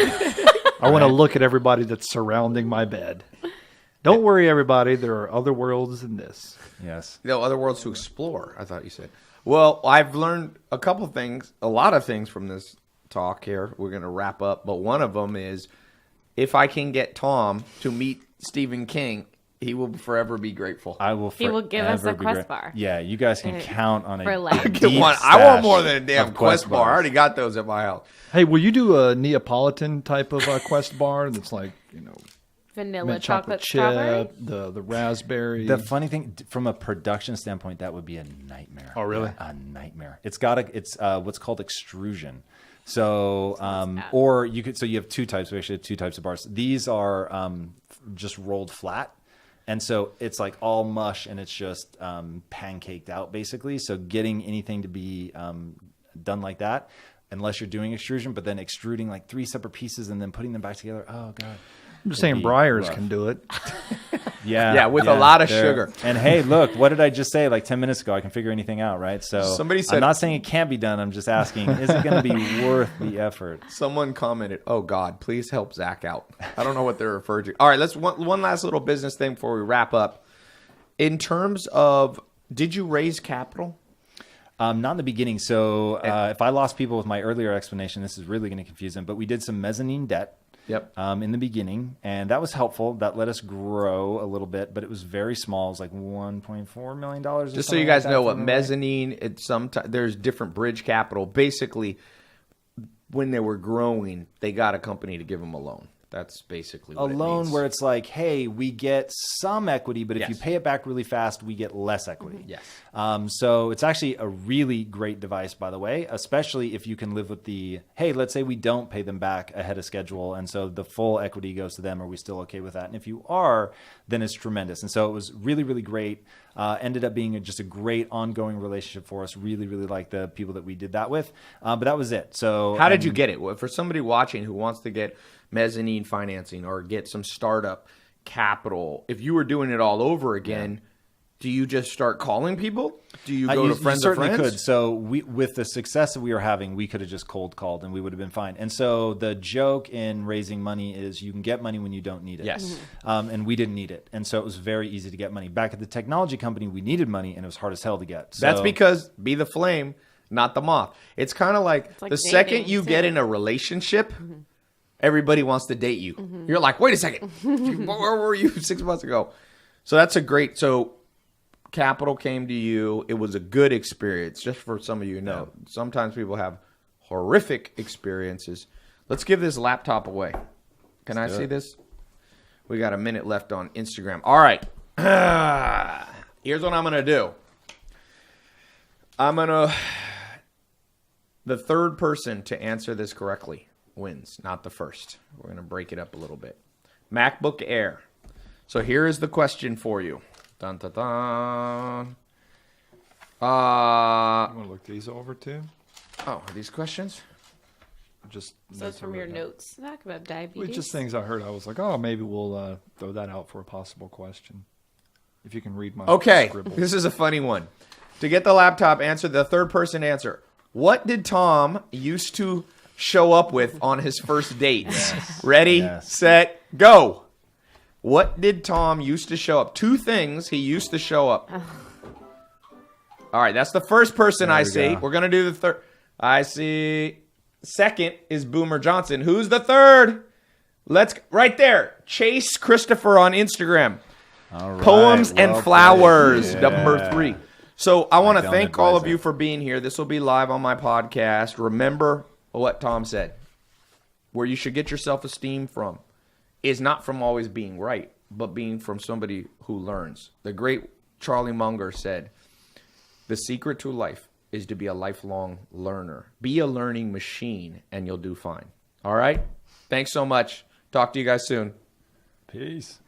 I want to look at everybody that's surrounding my bed. Don't worry, everybody. There are other worlds than this. Yes. Other worlds to explore, I thought you said. Well, I've learned a lot of things from this talk here. We're going to wrap up, but one of them is if I can get Tom to meet Stephen King, he will forever be grateful. I will. He will give us a Quest bar. Yeah, you guys can count on for a life. deep I want more than a damn Quest bar. bars. I already got those at my house. Hey, will you do a Neapolitan type of Quest bar that's like, Vanilla mint chocolate chip, strawberry? the raspberry. The funny thing, from a production standpoint, that would be a nightmare. Oh, really? A nightmare. It's what's called extrusion. So, or you could. So you have two types. We actually have two types of bars. These are just rolled flat, and so it's like all mush, and it's just pancaked out basically. So getting anything to be done like that, unless you're doing extrusion, but then extruding like 3 separate pieces and then putting them back together. Oh God. I'm just saying Breyers can do it. Yeah, with a lot of sugar. And hey, look, what did I just say like 10 minutes ago? I can figure anything out, right? So somebody said, I'm not saying it can't be done. I'm just asking, is it going to be worth the effort? Someone commented, oh, God, please help Zach out. I don't know what they're referring to. All right, let's one last little business thing before we wrap up. In terms of, did you raise capital? Not in the beginning. So if I lost people with my earlier explanation, this is really going to confuse them. But we did some mezzanine debt. Yep. In the beginning, and that was helpful. That let us grow a little bit, but it was very small. It was like $1.4 million. Just so you guys know what mezzanine, there's different bridge capital. Basically, when they were growing, they got a company to give them a loan. That's basically what a loan it means. Where it's like, hey, we get some equity, but if you pay it back really fast, we get less equity. Yes. So it's actually a really great device, by the way, especially if you can live with hey, let's say we don't pay them back ahead of schedule, and so the full equity goes to them. Are we still okay with that? And if you are, then it's tremendous. And so it was really, really great. Ended up being just a great ongoing relationship for us. Really, really like the people that we did that with. But that was it. So how did you get it? For somebody watching who wants to get mezzanine financing or get some startup capital, if you were doing it all over again, Do you just start calling people? Do you go to friends you of certainly friends? could. So with the success that we were having, we could have just cold called and we would have been fine. And so the joke in raising money is you can get money when you don't need it. Yes. And we didn't need it. And so it was very easy to get money. Back at the technology company, we needed money and it was hard as hell to get. So, That's because be the flame, not the moth. It's kind of like like the second dating, you too. get in a relationship, everybody wants to date you. You're like, wait a second, where were you 6 months ago? So that's a great. So capital came to you. It was a good experience. Just for some of you to know, sometimes people have horrific experiences. Let's give this laptop away. Can I see this? We got a minute left on Instagram. All right. Here's what I'm going to do. The third person to answer this correctly wins, not the first. We're going to break it up a little bit. MacBook Air. So here is the question for you. Dun, dun, dun. You want to look these over too? Oh, are these questions? Just So it's from your notes, Zach, about diabetes. Well, just things I heard. I was like, oh, maybe we'll throw that out for a possible question. If you can read my scribble. This is a funny one. To get the laptop answer, the third person answer. What did Tom used to show up with on his first dates? Ready, set, go. What did Tom used to show up? 2 things he used to show up. All right, that's the first person I see. We're going to do the third. I see. Second is Boomer Johnson. Who's the third? Right there. Chase Christopher on Instagram. all right, Poems well and Flowers, played. number 3. So I want to don't thank all advise of you it. for being here. This will be live on my podcast. Remember what Tom said. Where you should get your self-esteem from is not from always being right, but being from somebody who learns. The great Charlie Munger said, the secret to life is to be a lifelong learner. Be a learning machine and you'll do fine. All right? Thanks so much. Talk to you guys soon. Peace.